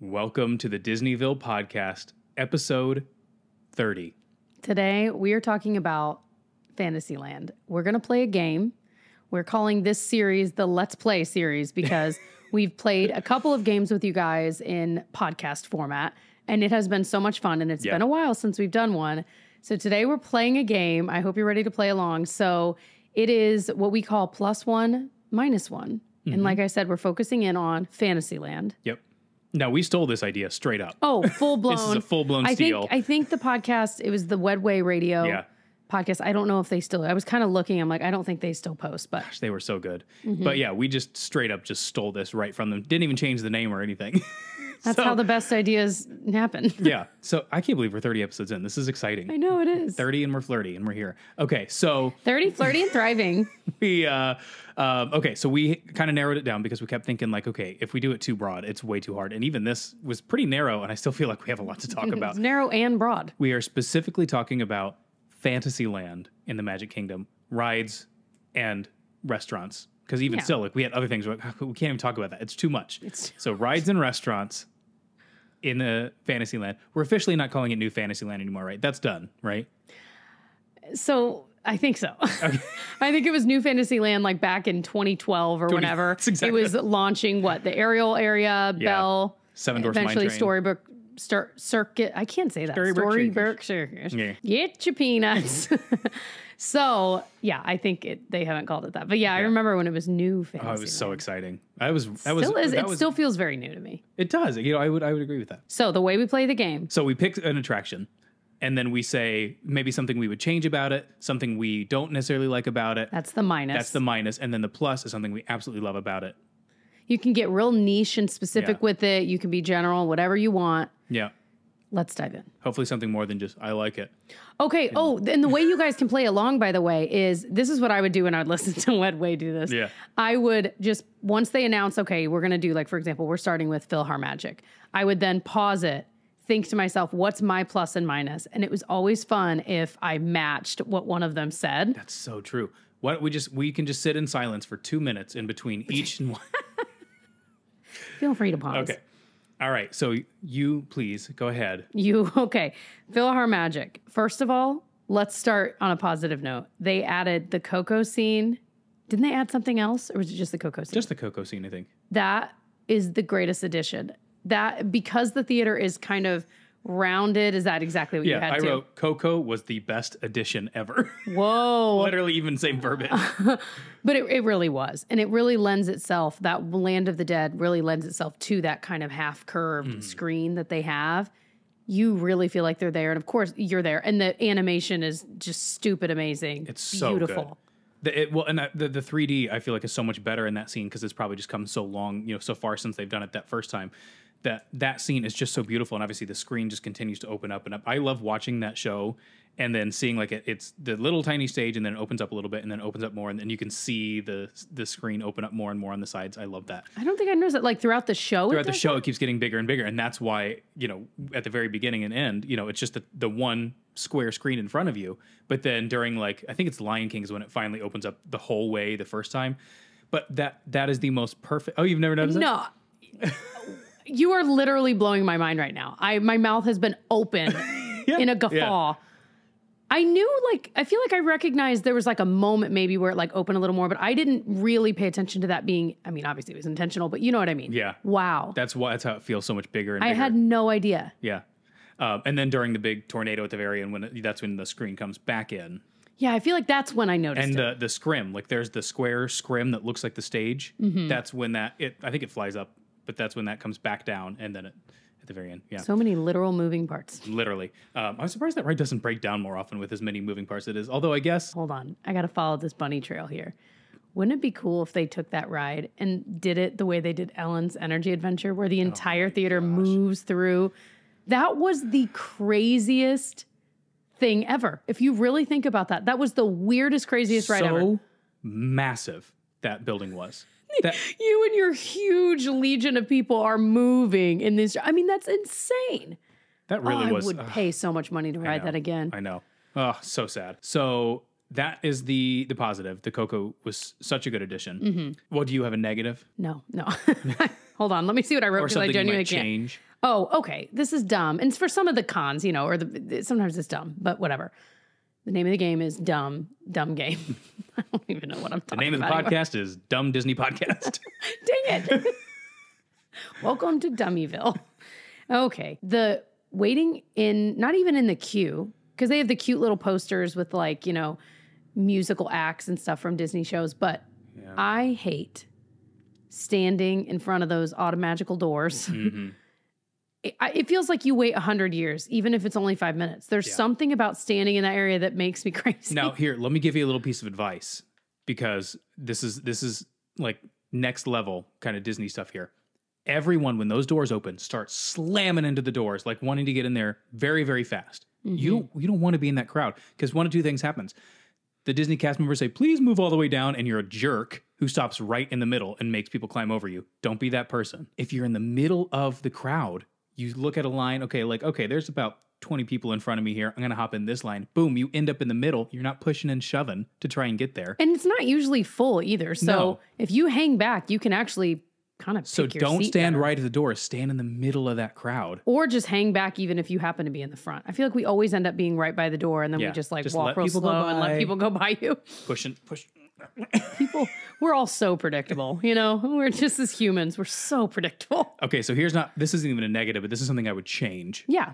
Welcome to the Disneyville podcast, episode 30. Today, we are talking about Fantasyland. We're going to play a game. We're calling this series the Let's Play series because we've played a couple of games with you guys in podcast format, and it has been so much fun, and it's been a while since we've done one. So today we're playing a game. I hope you're ready to play along. So it is what we call plus one, minus one. Mm-hmm. And like I said, we're focusing in on Fantasyland. Yep. No, we stole this idea straight up. Oh, full blown. This is a full blown steal. I think the podcast, it was the Wedway Radio podcast. I don't know if they still, I was kind of looking, I'm like, I don't think they still post, but. Gosh, they were so good. Mm-hmm. But yeah, we just straight up just stole this right from them. Didn't even change the name or anything. That's how the best ideas happen. Yeah. So I can't believe we're 30 episodes in. This is exciting. I know it is. 30 and we're flirty and we're here. Okay. So 30, flirty and thriving. Okay. So we kind of narrowed it down because we kept thinking like, okay, if we do it too broad, it's way too hard. And even this was pretty narrow. And I still feel like we have a lot to talk about. It's narrow and broad. We are specifically talking about Fantasyland in the Magic Kingdom, rides and restaurants. Because even still, like we had other things. We can't even talk about that. It's too much. So rides and restaurants in the Fantasyland. We're officially not calling it New Fantasyland anymore, right? That's done, right? So I think so. Okay. I think it was New Fantasyland like back in 2012 or whenever. Exactly. It was launching the Ariel area, Belle, Seven Dwarfs Mine eventually Train. Storybook Circuit. I can't say that. Storybook Circuit. Yeah. Get your peanuts. So, yeah, I think they haven't called it that. But yeah, I remember when it was New Fantasyland. Oh, it was so exciting. It still feels very new to me. It does. You know, I would agree with that. So the way we play the game. So we pick an attraction, and then we say maybe something we would change about it, something we don't necessarily like about it. That's the minus. That's the minus. And then the plus is something we absolutely love about it. You can get real niche and specific with it. You can be general, whatever you want. Yeah. Let's dive in. Hopefully something more than just, I like it. Okay. Oh, and the way you guys can play along, by the way, is this is what I would do when I would listen to Wedway do this. Yeah. I would just, once they announce, okay, we're going to do, like, for example, we're starting with PhilharMagic. I would then pause it, think to myself, what's my plus and minus? And it was always fun if I matched what one of them said. That's so true. Why don't we can just sit in silence for 2 minutes in between each and one. Feel free to pause. Okay. All right, so you please go ahead. Okay. PhilharMagic. First of all, let's start on a positive note. They added the Coco scene. Didn't they add something else, or was it just the Coco scene? Just the Coco scene, I think. That is the greatest addition. That because the theater is kind of rounded. Is that exactly what you had to? Yeah, I wrote Coco was the best addition ever. Whoa. Literally even same verbiage. But it really was. And it really lends itself, that Land of the Dead really lends itself to that kind of half-curved screen that they have. You really feel like they're there. And of course, you're there. And the animation is just stupid amazing. It's so beautiful. Good. The 3D, I feel like, is so much better in that scene because it's probably just come so long, so far since they've done it that first time. That scene is just so beautiful, and obviously the screen just continues to open up and up. I love watching that show and then seeing like it's the little tiny stage, and then it opens up a little bit, and then it opens up more, and then you can see the screen open up more and more on the sides. I love that. I don't think I noticed that. Like throughout the show, it keeps getting bigger and bigger, and that's why at the very beginning and end, it's just the one square screen in front of you. But then during I think it's Lion King is when it finally opens up the whole way the first time. But that is the most perfect. Oh, you've never noticed it? No. You are literally blowing my mind right now. My mouth has been open in a guffaw. Yeah. I knew, I feel like I recognized there was a moment maybe where it opened a little more, but I didn't really pay attention to that being, I mean, obviously it was intentional, but you know what I mean? Yeah. Wow. That's how it feels so much bigger and bigger. I had no idea. Yeah. And then during the big tornado at the very end, that's when the screen comes back in. Yeah, I feel like that's when I noticed it. And the scrim, there's the square scrim that looks like the stage. Mm-hmm. That's when I think it flies up, but that's when that comes back down, and then at the very end. Yeah. So many literal moving parts. Literally. I'm surprised that ride doesn't break down more often with as many moving parts as it is. Although I guess... Hold on. I got to follow this bunny trail here. Wouldn't it be cool if they took that ride and did it the way they did Ellen's Energy Adventure, where the entire theater moves through? That was the craziest thing ever. If you really think about that, that was the weirdest, craziest ride ever. So massive that building was. You and your huge legion of people are moving in this. I mean, that's insane. That really was. I would pay so much money to ride that again. I know. Oh, so sad. So that is the positive. The Coco was such a good addition. Mm-hmm. Well, do you have a negative? No. Hold on. Let me see what I wrote. Or something I genuinely you might change. Oh, okay. This is dumb. And for some of the cons, you know, or sometimes it's dumb, but whatever. The name of the game is Dumb Game. I don't even know what I'm talking about. The name of the podcast is Dumb Disney Podcast. Dang it. Welcome to Dummyville. Okay. The waiting in, not even in the queue, because they have the cute little posters with like, you know, musical acts and stuff from Disney shows, but I hate standing in front of those automagical doors. Mm-hmm. It feels like you wait 100 years, even if it's only 5 minutes. There's something about standing in that area that makes me crazy. Now, here, let me give you a little piece of advice, because this is like next level kind of Disney stuff here. Everyone, when those doors open, starts slamming into the doors, like wanting to get in there very, very fast. Mm-hmm. You don't want to be in that crowd, because one of two things happens. The Disney cast members say, please move all the way down, and you're a jerk who stops right in the middle and makes people climb over you. Don't be that person. If you're in the middle of the crowd, you look at a line, okay, there's about 20 people in front of me here. I'm going to hop in this line. Boom, you end up in the middle. You're not pushing and shoving to try and get there. And it's not usually full either. So if you hang back, you can actually kind of pick your don't seat stand better. Right at the door. Stand in the middle of that crowd. Or just hang back even if you happen to be in the front. I feel like we always end up being right by the door, and then we just walk real slow and let people go by you. Push. People, we're all so predictable, you know? We're just as humans. We're so predictable. Okay, so this isn't even a negative, but this is something I would change. Yeah.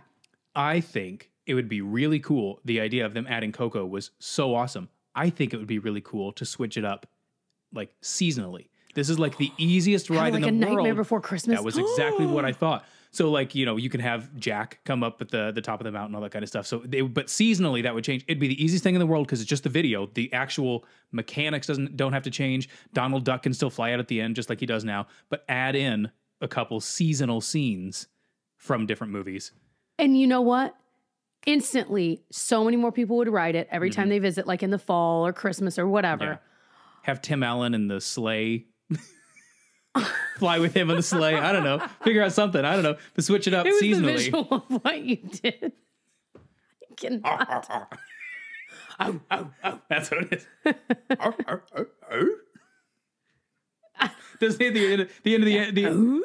I think it would be really cool. The idea of them adding Coco was so awesome. I think it would be really cool to switch it up like seasonally. This is like the easiest ride in the world. Like a Nightmare Before Christmas. That was exactly what I thought. So like, you know, you can have Jack come up at the top of the mountain, all that kind of stuff. So but seasonally that would change. It'd be the easiest thing in the world because it's just the video. The actual mechanics don't have to change. Donald Duck can still fly out at the end just like he does now, but add in a couple seasonal scenes from different movies. And you know what? Instantly, so many more people would ride it every time they visit, like in the fall or Christmas or whatever. Yeah. Have Tim Allen in the sleigh. Fly with him on the sleigh. I don't know. Figure out something. I don't know. But switch it up seasonally. The visual of what you did. I cannot. That's what it is. Does he at the end of the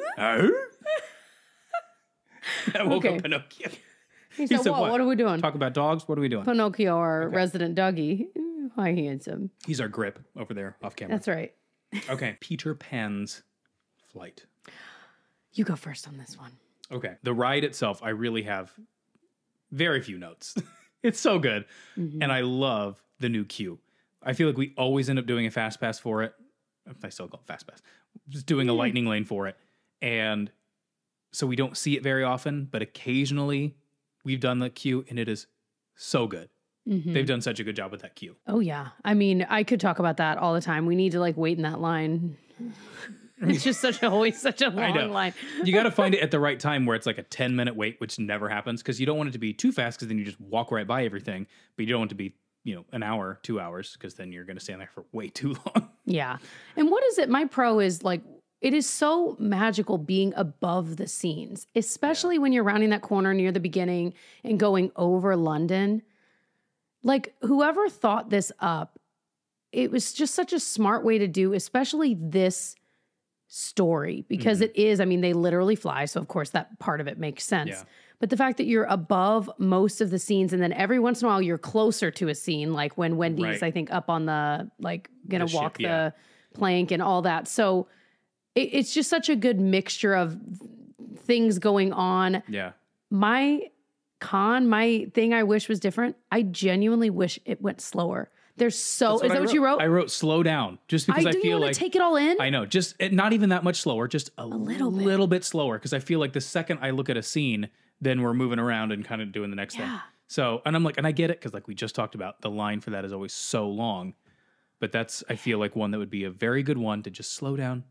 that woke up Pinocchio. He said, what are we doing? Talk about dogs? What are we doing? Pinocchio, our resident Dougie. Hi, handsome. He's our grip over there off camera. That's right. Okay. Peter Pan's Flight. You go first on this one. Okay. The ride itself, I really have very few notes. It's so good. Mm-hmm. And I love the new queue. I feel like we always end up doing a fast pass for it. I still call it fast pass. Just doing a lightning lane for it. And so we don't see it very often, but occasionally we've done the queue and it is so good. Mm-hmm. They've done such a good job with that queue. Oh, yeah. I mean, I could talk about that all the time. We need to like wait in that line. It's just always such a long line. You got to find it at the right time where it's like a 10-minute wait, which never happens because you don't want it to be too fast because then you just walk right by everything. But you don't want it to be, you know, an hour, 2 hours because then you're going to stand there for way too long. Yeah. And what is it? My pro is like, it is so magical being above the scenes, especially when you're rounding that corner near the beginning and going over London. Like whoever thought this up, it was just such a smart way to do, especially this story, because it is, I mean, they literally fly. So of course that part of it makes sense. Yeah. But the fact that you're above most of the scenes and then every once in a while you're closer to a scene, like when Wendy's, I think, up on the, like, gonna walk the plank and all that. So it's just such a good mixture of things going on. Yeah. My thing I wish was different. I genuinely wish it went slower. Is that what you wrote? I wrote slow down just because I feel like take it all in. I know, just not even that much slower, just a little bit slower. Because I feel like the second I look at a scene, then we're moving around and kind of doing the next thing. So, and I'm like, and I get it because like we just talked about, the line for that is always so long. But I feel like one that would be a very good one to just slow down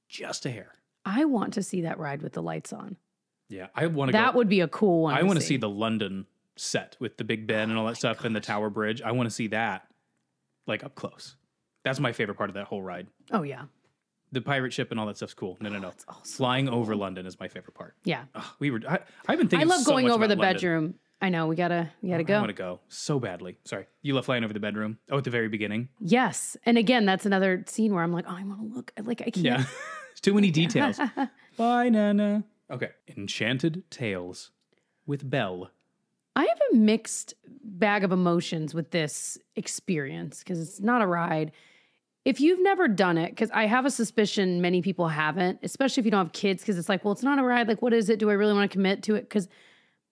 just a hair. I want to see that ride with the lights on. Yeah, I want to. That would be a cool one. I want to see the London set with the Big Ben and all that stuff and the Tower Bridge. I want to see that. Like up close. That's my favorite part of that whole ride. Oh, yeah. The pirate ship and all that stuff's cool. No. That's awesome. Flying over London is my favorite part. Yeah. I've been thinking I love so going much over the about bedroom. London. I know. We gotta go. I want to go so badly. Sorry. You love flying over the bedroom? Oh, at the very beginning? Yes. And again, that's another scene where I'm like, oh, I want to look. Like, I can't. Yeah. It's too many details. Bye, Nana. Okay. Enchanted Tales with Belle. I have a mixed bag of emotions with this experience because it's not a ride. If you've never done it, because I have a suspicion many people haven't, especially if you don't have kids, because it's like, well, it's not a ride. Like, what is it? Do I really want to commit to it? Because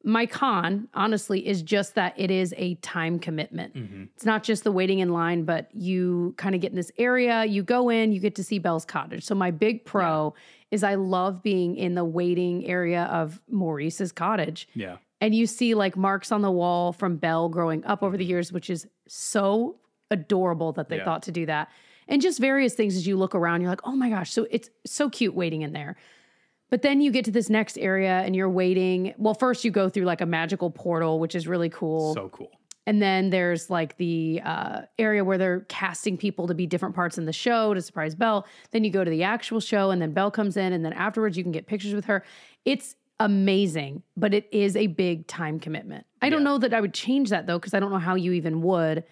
my con, honestly, is just that it is a time commitment. Mm-hmm. It's not just the waiting in line, but you kind of get in this area, you go in, you get to see Belle's cottage. So my big pro is I love being in the waiting area of Maurice's cottage. Yeah. And you see like marks on the wall from Belle growing up over the years, which is so adorable that they thought to do that. And just various things as you look around, you're like, oh my gosh, so it's so cute waiting in there. But then you get to this next area and you're waiting. Well, first you go through like a magical portal, which is really cool. So cool. And then there's like the area where they're casting people to be different parts in the show to surprise Belle. Then you go to the actual show and then Belle comes in and then afterwards you can get pictures with her. It's amazing, but it is a big time commitment. I don't know that I would change that though, because I don't know how you even would.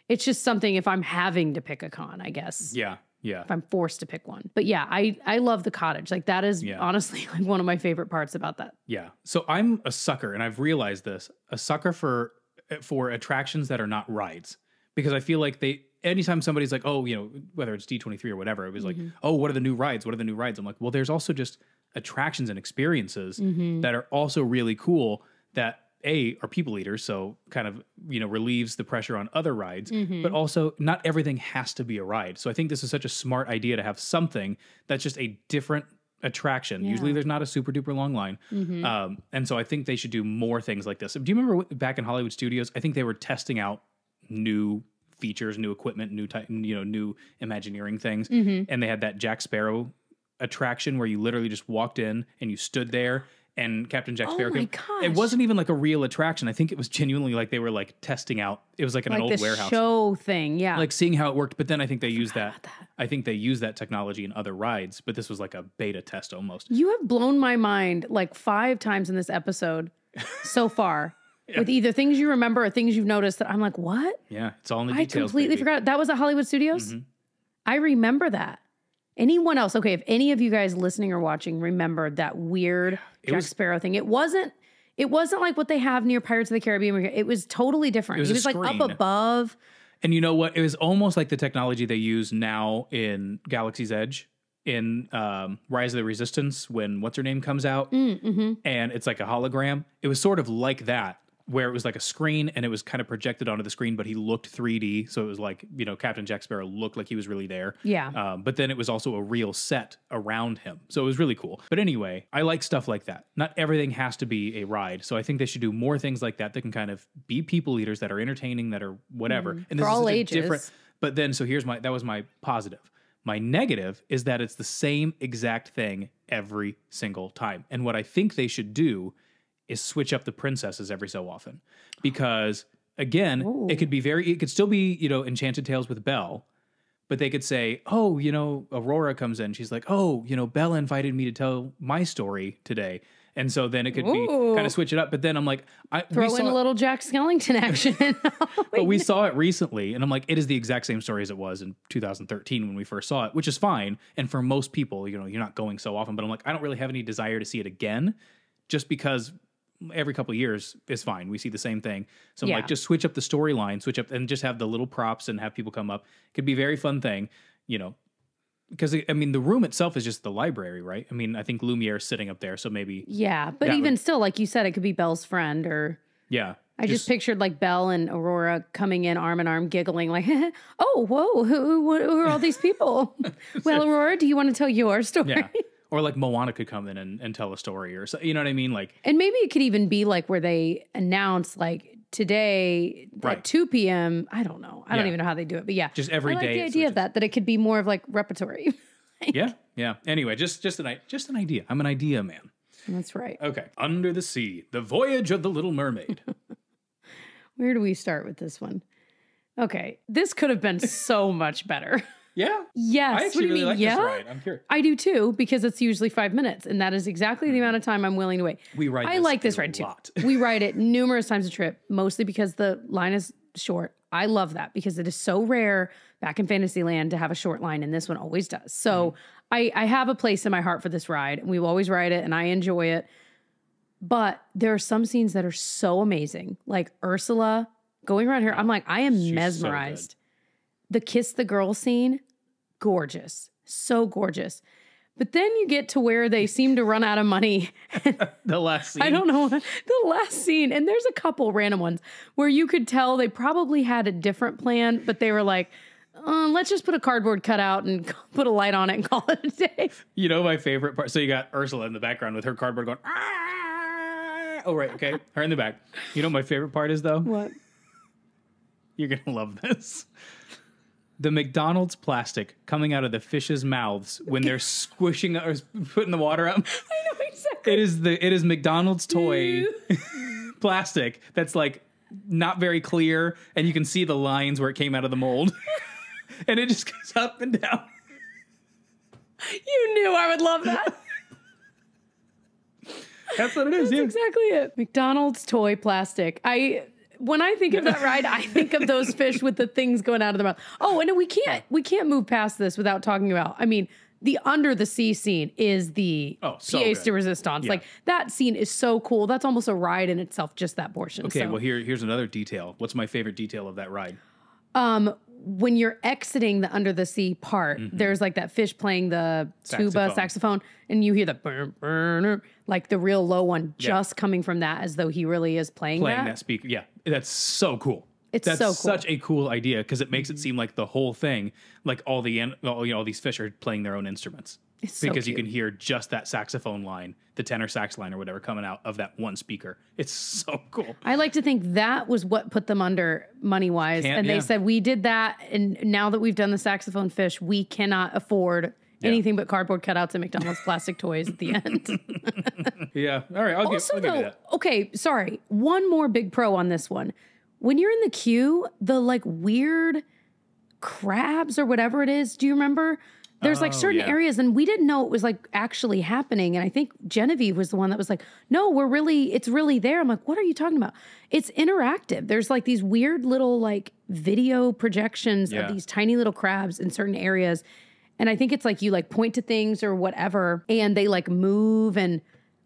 It's just something if I'm having to pick a con, I guess. Yeah. Yeah. If I'm forced to pick one. But yeah, I love the cottage. Like that is honestly like one of my favorite parts about that. Yeah. So I'm a sucker, and I've realized this, a sucker for attractions that are not rides. Because I feel like anytime somebody's like, oh, whether it's D23 or whatever, it was like, oh, what are the new rides? What are the new rides? I'm like, well, there's also just attractions and experiences that are also really cool that are people eaters, so kind of, relieves the pressure on other rides, but also not everything has to be a ride. So I think this is such a smart idea to have something that's just a different attraction. Usually there's not a super duper long line. And so I think they should do more things like this. Do you remember back in Hollywood Studios, I think they were testing out new features, new equipment, new Imagineering things. And they had that Jack Sparrow attraction where you literally just walked in and you stood there and Captain Jack Sparrow came. Gosh. It wasn't even like a real attraction. I think it was genuinely like they were like testing out. It was like in an old warehouse show thing. Yeah. Like seeing how it worked. But then I think they used that. I think they used that technology in other rides, but this was like a beta test almost. You have blown my mind like 5 times in this episode so far. With either things you remember or things you've noticed that I'm like, what? Yeah, it's all in the details. I completely forgot. That was at Hollywood Studios? I remember that. Anyone else? Okay, if any of you guys listening or watching remembered that weird Jack Sparrow thing, it wasn't like what they have near Pirates of the Caribbean. It was totally different. It was like up above. And you know what? It was almost like the technology they use now in Galaxy's Edge in Rise of the Resistance when what's her name comes out and it's like a hologram. It was sort of like that, where it was like a screen and it was kind of projected onto the screen, but he looked 3D. So it was like, Captain Jack Sparrow looked like he was really there. Yeah. But then it was also a real set around him. So it was really cool. But anyway, I like stuff like that. Not everything has to be a ride. So I think they should do more things like that that can kind of be people eaters, that are entertaining, that are whatever. And this for all is ages. But then, so that was my positive. My negative is that it's the same exact thing every single time. And what I think they should do is switch up the princesses every so often, because again, it could still be, Enchanted Tales with Belle, but they could say, oh, Aurora comes in. She's like, oh, Belle invited me to tell my story today. And so then it could be kind of switch it up. But then I'm like, throw in a little Jack Skellington action. But we saw it recently and I'm like, it is the exact same story as it was in 2013 when we first saw it, which is fine. And for most people, you're not going so often, but I'm like, I don't really have any desire to see it again, just because every couple of years is fine. We see the same thing. So I'm like, just switch up the storyline, switch up and just have the little props and have people come up. Could be a very fun thing, because the room itself is just the library, right? I think Lumiere's sitting up there. So maybe. Yeah. But even still, like you said, it could be Belle's friend or. Yeah. I just pictured like Belle and Aurora coming in arm in arm, giggling like, oh, whoa, who are all these people? Well, Aurora, do you want to tell your story? Yeah. Or like Moana could come in and tell a story or so, you know what I mean? Like, and maybe it could even be like where they announce like today at 2 p.m. I don't know. I don't even know how they do it, but yeah. Just every day. I like the idea of that it could be more of like repertory. Yeah. Anyway, just an idea. I'm an idea man. That's right. Okay. Under the Sea, The Voyage of the Little Mermaid. Where do we start with this one? Okay. This could have been so much better. Yeah? Yes. I actually really like this ride. I'm curious. I do too, because it's usually 5 minutes, and that is exactly the amount of time I'm willing to wait. I like this ride too. We ride it numerous times a trip, mostly because the line is short. I love that because it is so rare back in Fantasyland to have a short line, and this one always does. So I have a place in my heart for this ride, and we always ride it, and I enjoy it. But there are some scenes that are so amazing, like Ursula going around here. I'm like, I am mesmerized. The kiss the girl scene, gorgeous, so gorgeous. But then you get to where they seem to run out of money. The last scene. I don't know. The last scene. And there's a couple random ones where you could tell they probably had a different plan, but they were like, let's just put a cardboard cutout and put a light on it and call it a day. You know my favorite part? So you got Ursula in the background with her cardboard going, ah! Oh, right. Okay. Her in the back. You know what my favorite part is, though? What? You're going to love this. The McDonald's plastic coming out of the fish's mouths when they're squishing or putting the water up. I know exactly. It is McDonald's toy plastic that's like not very clear, and you can see the lines where it came out of the mold. And it just goes up and down. You knew I would love that. That's what it is. That's exactly it. McDonald's toy plastic. When I think of that ride, I think of those fish with the things going out of their mouth. Oh, and we can't move past this without talking about, I mean, the under the sea scene is the pièce de resistance. Yeah. Like that scene is so cool. That's almost a ride in itself, just that portion. Okay, well here's another detail. What's my favorite detail of that ride? When you're exiting the under the sea part, there's like that fish playing the tuba saxophone, and you hear the burr, burr, like the real low one just coming from that, as though he really is playing that speaker. Yeah, that's so cool. That's so cool. Such a cool idea because it makes it seem like the whole thing, like all these fish are playing their own instruments. It's so because cute. You can hear just that saxophone line, the tenor sax line or whatever, coming out of that one speaker. It's so cool. I like to think that was what put them under money-wise. And they said, we did that, and now that we've done the saxophone fish, we cannot afford anything but cardboard cutouts and McDonald's plastic toys at the end. Yeah. All right, I'll give you that. Okay, sorry. One more big pro on this one. When you're in the queue, the like weird crabs or whatever it is, do you remember? There's like certain areas, and we didn't know it was like actually happening. And I think Genevieve was the one that was like, no, it's really there. I'm like, what are you talking about? It's interactive. There's like these weird little like video projections of these tiny little crabs in certain areas. And I think it's like you like point to things or whatever, and they like move. And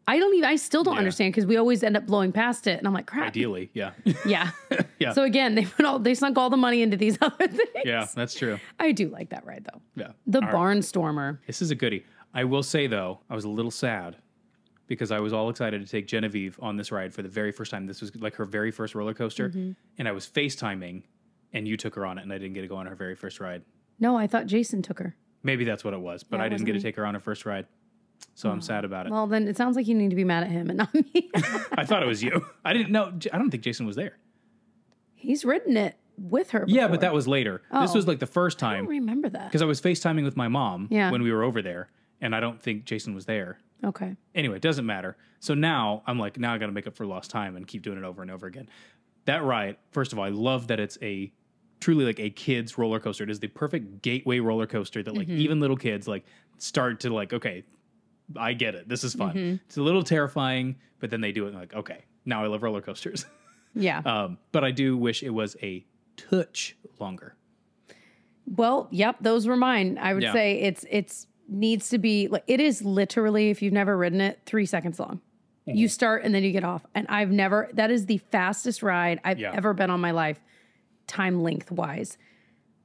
I still don't understand, because we always end up blowing past it. And I'm like, crap. Ideally, yeah. Yeah. Yeah. So again, they sunk all the money into these other things. Yeah, that's true. I do like that ride though. Yeah. The Barnstormer. This is a goodie. I will say though, I was a little sad because I was all excited to take Genevieve on this ride for the very first time. This was like her very first roller coaster, and I was FaceTiming, and you took her on it, and I didn't get to go on her very first ride. No, I thought Jason took her. Maybe that's what it was, but I didn't get to take her on her first ride. So I'm sad about it. Well, then it sounds like you need to be mad at him and not me. I thought it was you. I didn't know. I don't think Jason was there. He's ridden it with her before. Yeah, but that was later. This was like the first time. I don't remember that. Because I was FaceTiming with my mom Yeah. when we were over there, and I don't think Jason was there. Okay. Anyway, it doesn't matter. So now I'm like, now I got to make up for lost time and keep doing it over and over again. That ride, first of all, I love that it's a truly like a kid's roller coaster. It is the perfect gateway roller coaster that like even little kids like start to like, okay, I get it. This is fun. It's a little terrifying, but then they do it and like, okay, now I love roller coasters. Yeah. But I do wish it was a touch longer. Well, yep, those were mine. I would say it's needs to be like, it is literally, if you've never ridden it, 3 seconds long. You start and then you get off. And that is the fastest ride I've ever been on my life, time length wise.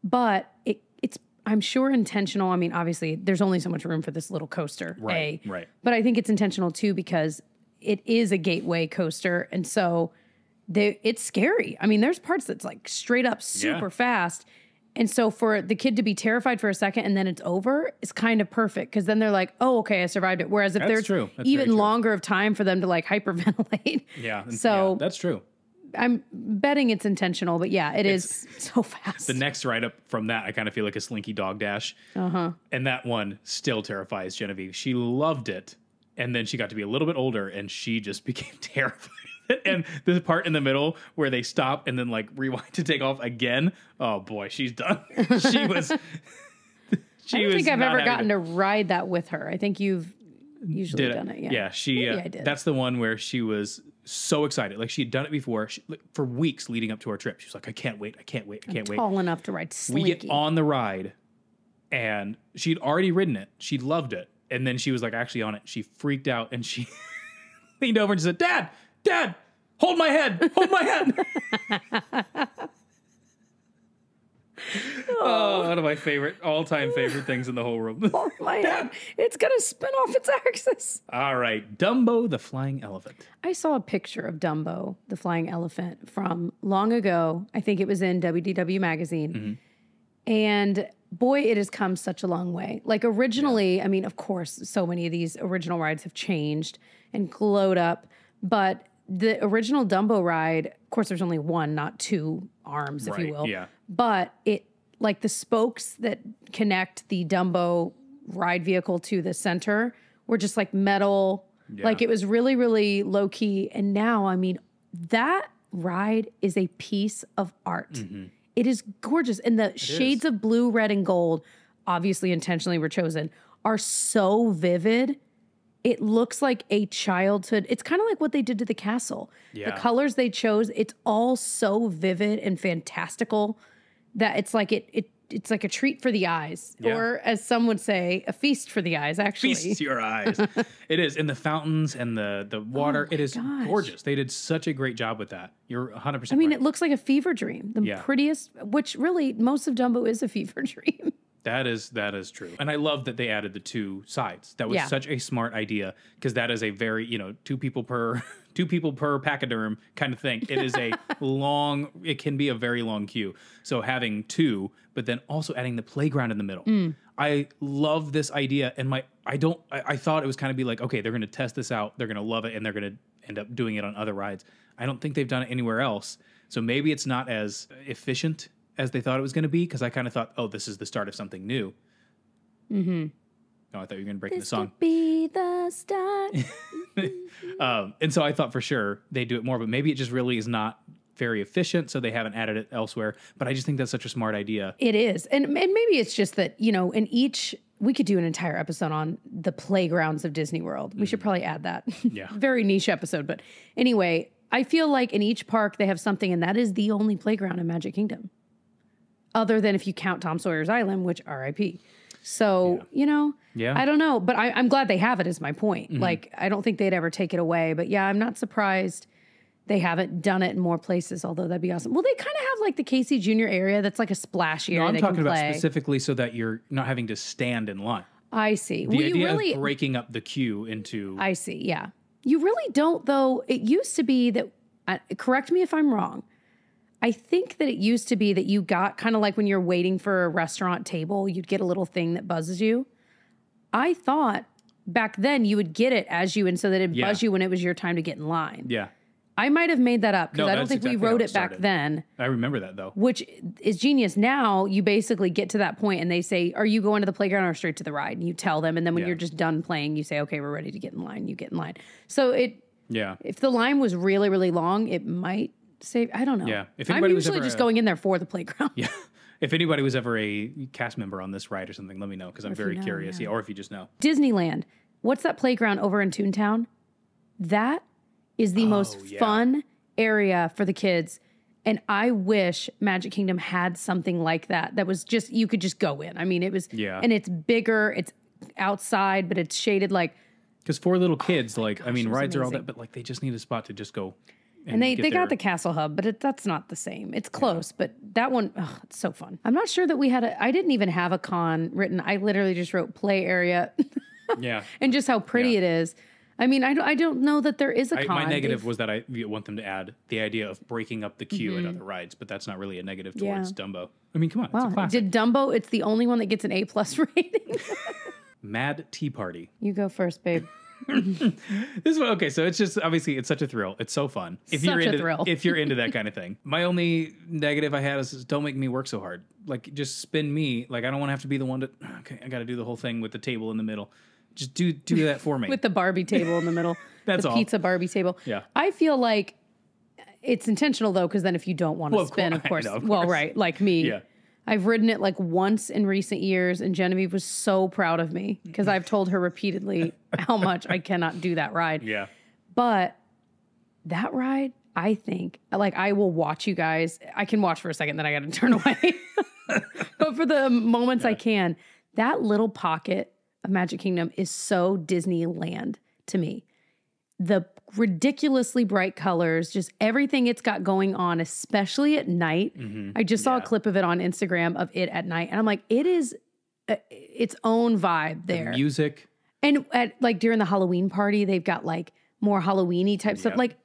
But it's, I'm sure, intentional. I mean, obviously there's only so much room for this little coaster. Right. But I think it's intentional too, because it is a gateway coaster. And so it's scary. I mean, there's parts that's like straight up super fast. And so for the kid to be terrified for a second and then it's over is kind of perfect, because then they're like, oh, okay, I survived it. Whereas if there's even longer of time for them to like hyperventilate. Yeah. So that's true. I'm betting it's intentional, but yeah, it's so fast. The next ride up from that, I kind of feel like a Slinky Dog Dash. And that one still terrifies Genevieve. She loved it. And then she got to be a little bit older and she just became terrified. And the part in the middle where they stop and then like rewind to take off again. Oh boy, she's done. I don't think I've ever gotten to ride that with her. I think you've usually done it. Yeah. Yeah. I did. That's the one where she was so excited. Like she had done it before for weeks leading up to our trip. She was like, I can't wait. Tall enough to ride Slinky. We get on the ride and she'd already ridden it. She loved it. And then she was like actually on it. She freaked out and she leaned over and said, Dad, hold my head. Oh, one of my all-time favorite things in the whole world. Hold my head. It's going to spin off its axis. All right. Dumbo, the flying elephant. I saw a picture of Dumbo, the flying elephant, from long ago. I think it was in WDW magazine. Mm-hmm. And boy, it has come such a long way. Like originally, I mean, of course, so many of these original rides have changed and glowed up. But the original Dumbo ride, of course, there's only one, not two arms, if you will. Yeah. But it, like the spokes that connect the Dumbo ride vehicle to the center were just like metal. Yeah. Like it was really, really low key. And now, I mean, that ride is a piece of art. Mm-hmm. It is gorgeous. And the shades of blue, red, and gold, obviously intentionally were chosen, are so vivid. It looks like a childhood. It's kind of like what they did to the castle. Yeah. The colors they chose, it's all so vivid and fantastical that it's like it's like a treat for the eyes. Yeah. Or as some would say, a feast for the eyes, actually. Feast your eyes. It is. And the fountains and the water, it is gorgeous. They did such a great job with that. You're 100% I mean, right. It looks like a fever dream. The prettiest, which really most of Dumbo is a fever dream. That is true. And I love that they added the two sides. That was such a smart idea because that is a very, two people per pachyderm kind of thing. It is it can be a very long queue. So having two, but then also adding the playground in the middle. I love this idea. And I thought it was kind of be like, okay, they're going to test this out. They're going to love it. And they're going to end up doing it on other rides. I don't think they've done it anywhere else. So maybe it's not as efficient as they thought it was going to be, because I kind of thought, oh, this is the start of something new. Mm-hmm. Oh, I thought you were going to break the song. This could be the start. And so I thought for sure they'd do it more, but maybe it just really is not very efficient, so they haven't added it elsewhere. But I just think that's such a smart idea. It is. And maybe it's just that, we could do an entire episode on the playgrounds of Disney World. We should probably add that. Yeah. Very niche episode. But anyway, I feel like in each park they have something, and that is the only playground in Magic Kingdom. Other than if you count Tom Sawyer's Island, which RIP. So, I don't know. But I'm glad they have it is my point. Mm-hmm. Like, I don't think they'd ever take it away. But yeah, I'm not surprised they haven't done it in more places, although that'd be awesome. Well, they kind of have like the Casey Jr. area that's like a splash area. No, I'm talking about specifically so that you're not having to stand in line. I see. The idea of breaking up the queue into... I see, yeah. You really don't, though. It used to be that, correct me if I'm wrong, I think that it used to be that you got kind of like when you're waiting for a restaurant table, you'd get a little thing that buzzes you. I thought back then you would get it and so that it'd buzz you when it was your time to get in line. Yeah. I might have made that up because I don't think we wrote it back then. I remember that though. Which is genius. Now you basically get to that point and they say, are you going to the playground or straight to the ride? And you tell them. And then when you're just done playing, you say, okay, we're ready to get in line. You get in line. So if the line was really, really long, it might save, I don't know. Yeah. I'm usually just going in there for the playground. Yeah. If anybody was ever a cast member on this ride or something, let me know because I'm very curious. Yeah. Or if you just know. Disneyland. What's that playground over in Toontown? That is the most fun area for the kids. And I wish Magic Kingdom had something like that. That was just, you could just go in. I mean, it was, and it's bigger, it's outside, but it's shaded like. Because for little kids, rides are all that, but like they just need a spot to just go. And they got the Castle Hub, but that's not the same. It's close, but that one, it's so fun. I'm not sure that I didn't even have a con written. I literally just wrote play area. Yeah. And just how pretty it is. I mean, I don't know that there is a con. My negative was that I want them to add the idea of breaking up the queue at other rides, but that's not really a negative towards Dumbo. I mean, come on, it's a classic. Did Dumbo, it's the only one that gets an A+ rating. Mad Tea Party. You go first, babe. This one, okay, so it's just obviously it's such a thrill. It's so fun. If you're into that kind of thing. My only negative I had is don't make me work so hard. Like just spin me. Like I don't want to have to be the one to I got to do the whole thing with the table in the middle. Just do that for me. With the Barbie table in the middle. That's the all. Pizza Barbie table. Yeah. I feel like it's intentional though, because then if you don't want to spin, of course. Well, right, like me. Yeah. I've ridden it like once in recent years, and Genevieve was so proud of me because I've told her repeatedly how much I cannot do that ride. Yeah. But that ride, I think, like I will watch you guys. I can watch for a second, then I got to turn away. But for the moments I can, That little pocket of Magic Kingdom is so Disneyland to me. The ridiculously bright colors, just everything it's got going on, especially at night. I just saw a clip of it on Instagram of it at night. And I'm like, it is its own vibe there. The music. And at like during the Halloween party, they've got like more Halloween-y type stuff. Like,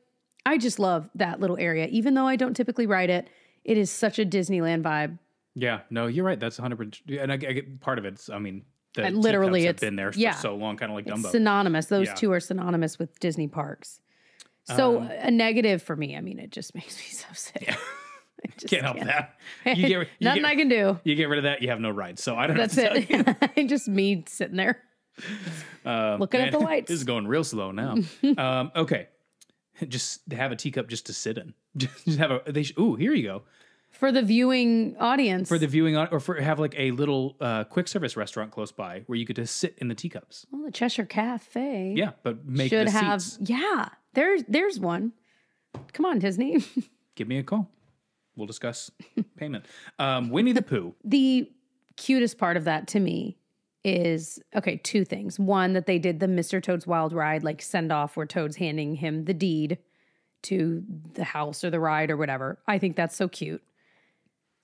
I just love that little area. Even though I don't typically ride it, it is such a Disneyland vibe. Yeah, no, you're right. That's 100%. And I get part of it's, I mean, the literally teacups have been there for so long, kind of like Dumbo. It's synonymous. Those two are synonymous with Disney parks. So a negative for me. I mean, it just makes me so sick. Yeah. I just can't help that. Nothing I can do. You get rid of that, you have no ride. So I don't know. That's it. Just me sitting there looking at the lights. This is going real slow now. Okay. Just have a teacup just to sit in. Just have here you go. For the viewing audience. Or have like a little quick service restaurant close by where you could just sit in the teacups. Well, the Cheshire Cafe. Yeah, but make should the have seats. Yeah. There's one. Come on, Disney. Give me a call. We'll discuss payment. Winnie the Pooh. The cutest part of that to me is, okay, two things. One, that they did the Mr. Toad's Wild Ride, like send off where Toad's handing him the deed to the house or the ride or whatever. I think that's so cute.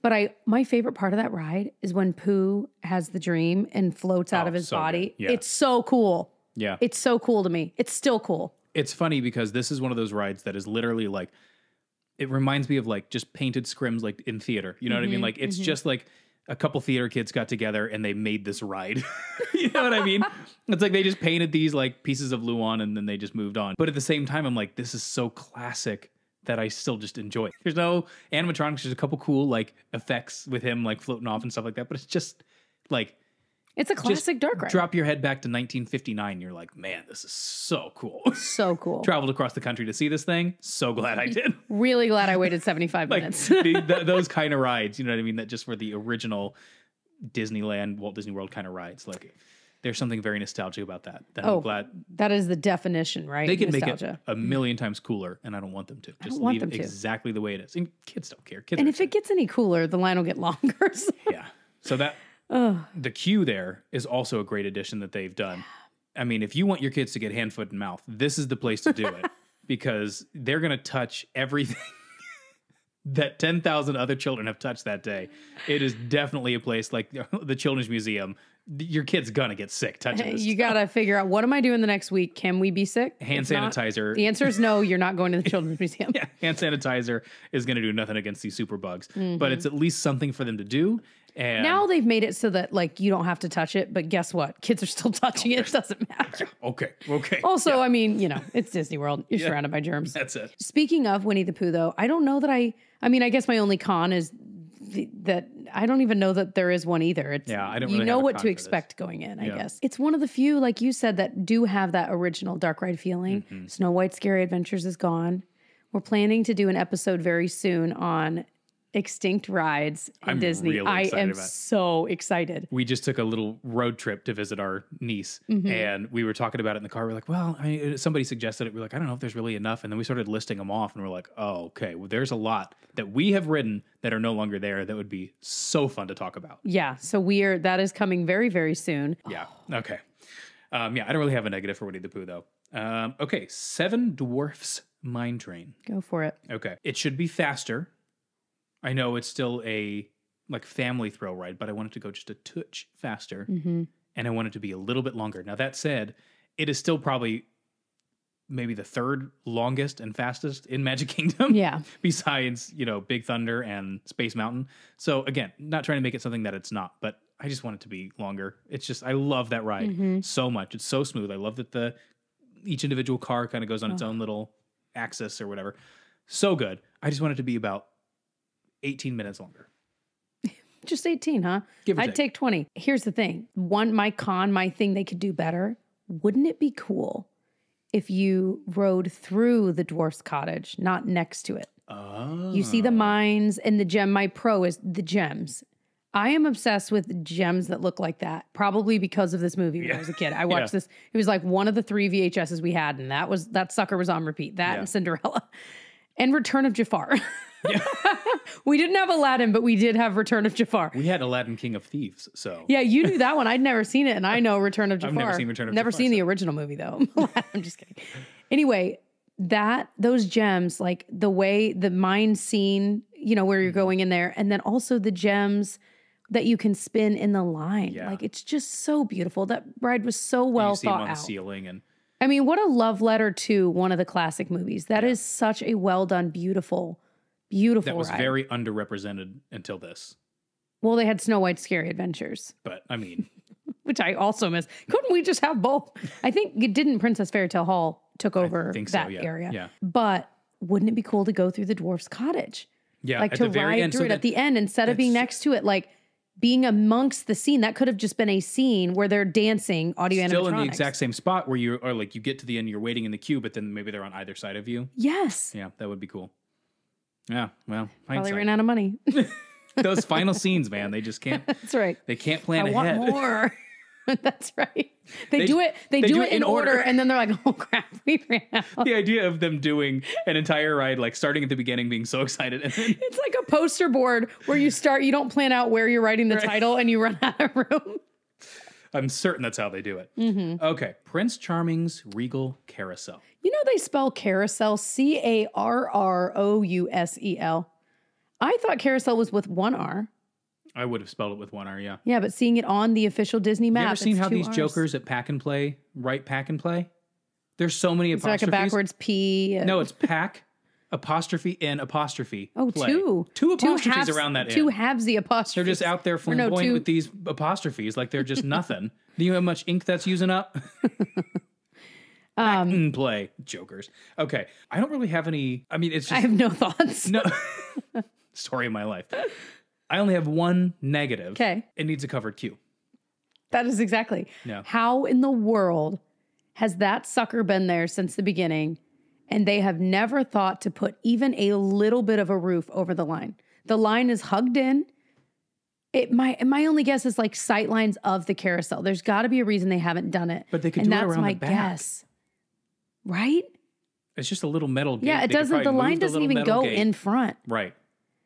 But my favorite part of that ride is when Pooh has the dream and floats out of his body. Yeah. It's so cool. Yeah. It's so cool to me. It's still cool. It's funny because this is one of those rides that is literally like, it reminds me of like just painted scrims like in theater. You know what I mean? Like it's just like a couple theater kids got together and they made this ride. You know what I mean? It's like they just painted these like pieces of Luan and then they just moved on. But at the same time, I'm like, this is so classic that I still just enjoy. There's no animatronics. There's a couple cool like effects with him like floating off and stuff like that. But it's just like, it's a classic dark ride. Drop your head back to 1959. You're like, man, this is so cool. So cool. Traveled across the country to see this thing. So glad I did. Really glad I waited 75 minutes. Those kind of rides, you know what I mean? That just were the original Disneyland, Walt Disney World kind of rides. Like, there's something very nostalgic about that. I'm glad. That is the definition, right? They can make it a million times cooler, and I don't want them to. Just leave it exactly the way it is. And kids don't care. And if it gets any cooler, the line will get longer. So. Yeah. So that the queue there is also a great addition that they've done. I mean, if you want your kids to get hand, foot, and mouth, this is the place to do it because they're going to touch everything that 10,000 other children have touched that day. It is definitely a place like the Children's Museum. Your kid's going to get sick touching this. You got to figure out, what am I doing the next week? Can we be sick? Hand sanitizer. The answer is no, you're not going to the Children's Museum. Yeah, hand sanitizer is going to do nothing against these super bugs. But it's at least something for them to do. And now they've made it so that like you don't have to touch it, but guess what? Kids are still touching it. It doesn't matter. Okay. Also, I mean, it's Disney World. You're surrounded by germs. That's it. Speaking of Winnie the Pooh, though, I don't know that I mean, I guess my only con is that I don't even know that there is one either. It's, I don't really you know have a what con to for expect going in, I guess. It's one of the few, like you said, that do have that original dark ride feeling. Snow White's Scary Adventures is gone. We're planning to do an episode very soon on extinct rides in Disney. Really I am about it. so excited. We just took a little road trip to visit our niece, and we were talking about it in the car. We're like, well, I mean, somebody suggested it. We're like, I don't know if there's really enough. And then we started listing them off, and we're like, oh, okay. Well, there's a lot that we have ridden that are no longer there that would be so fun to talk about. Yeah. So that is coming very, very soon. Yeah. Okay. I don't really have a negative for Winnie the Pooh, though. Okay. Seven Dwarfs Mine Train. Go for it. Okay. It should be faster. I know it's still a like family thrill ride, but I want it to go just a touch faster, and I want it to be a little bit longer. Now that said, it is still probably maybe the third longest and fastest in Magic Kingdom. Yeah. Besides, Big Thunder and Space Mountain. So again, not trying to make it something that it's not, but I just want it to be longer. It's just I love that ride so much. It's so smooth. I love that each individual car kind of goes on its own little axis or whatever. So good. I just want it to be about 18 minutes longer. Just 18, huh? I'd take 20. Here's the thing. My thing they could do better. Wouldn't it be cool if you rode through the dwarf's cottage, not next to it? Oh. You see the mines and the gem. My pro is the gems. I am obsessed with gems that look like that, probably because of this movie when I was a kid. I watched this. It was like one of the 3 VHSs we had, and that sucker was on repeat. That and Cinderella and Return of Jafar. We didn't have Aladdin, but we did have Return of Jafar. We had Aladdin King of Thieves, so. Yeah, you knew that one. I'd never seen it, and I know Return of Jafar. I've never seen Return of Jafar. Never seen the original movie, though. I'm just kidding. Anyway, those gems, like the way, the mine scene, you know, where you're going in there, and then also the gems that you can spin in the line. Yeah. Like, it's just so beautiful. That ride was so well thought out. You see them on out. the ceiling and... I mean, what a love letter to one of the classic movies. That is such a well done, beautiful that was ride. very underrepresented until this. Well, they had Snow White's Scary Adventures. But, I mean... which I also miss. Couldn't we just have both? I think it didn't Princess Fairytale Hall took over that area. Yeah. But wouldn't it be cool to go through the dwarf's cottage? Yeah. Like to ride through it at the end instead of being next to it, like being amongst the scene. That could have just been a scene where they're dancing audio animatronics. Still in the exact same spot where you are like, you get to the end, you're waiting in the queue, but then maybe they're on either side of you. Yes. Yeah, that would be cool. Yeah, well, probably ran out of money. Those final scenes, man, they just can't. That's right. They can't plan ahead. I want more. That's right. They do it in order, and then they're like, "Oh crap, we ran out." The idea of them doing an entire ride, like starting at the beginning, being so excited, and then it's like a poster board where you don't plan out where you're writing the title, and you run out of room. I'm certain that's how they do it. Mm-hmm. Okay, Prince Charming's Regal Carousel. You know they spell carousel Carrousel. I thought carousel was with one R. I would have spelled it with one R, yeah. Yeah, but seeing it on the official Disney map, you ever seen how these Rs. jokers at Pack and Play write Pack and Play? There's so many apostrophes. It's like a backwards P. No, it's Pack, apostrophe, and apostrophe. Oh, play. Two apostrophes around that Two end. halves the apostrophes. They're just out there flamboyant with these apostrophes like they're just nothing. Do you know how much ink that's using up? Pack and Play. Jokers. Okay. I don't really have any... I mean, it's just... I have no thoughts. No. Story of my life. I only have one negative. Okay. It needs a covered queue. That is exactly. Yeah. How in the world has that sucker been there since the beginning and they have never thought to put even a little bit of a roof over the line? The line is hugged in. My only guess is like sight lines of the carousel. There's got to be a reason they haven't done it. But they could do it around the back. And that's my guess. Right? It's just a little metal gate. Yeah, it doesn't. The line doesn't even go in front. Right.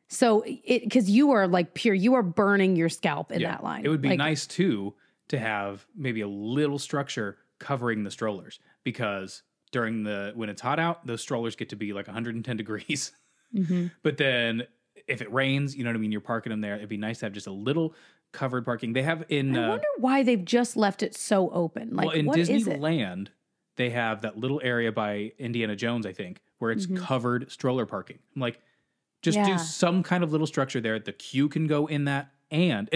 So because you are like you are burning your scalp in that line. It would be nice too to have maybe a little structure covering the strollers, because when it's hot out, those strollers get to be like 110 degrees. Mm-hmm. But then if it rains, you know what I mean, you're parking them there. It'd be nice to have just a little covered parking. They have in. I wonder why they've just left it so open. Like, in what Disneyland, they have that little area by Indiana Jones, I think, where it's covered stroller parking. I'm like, just do some kind of little structure there. The queue can go in that, and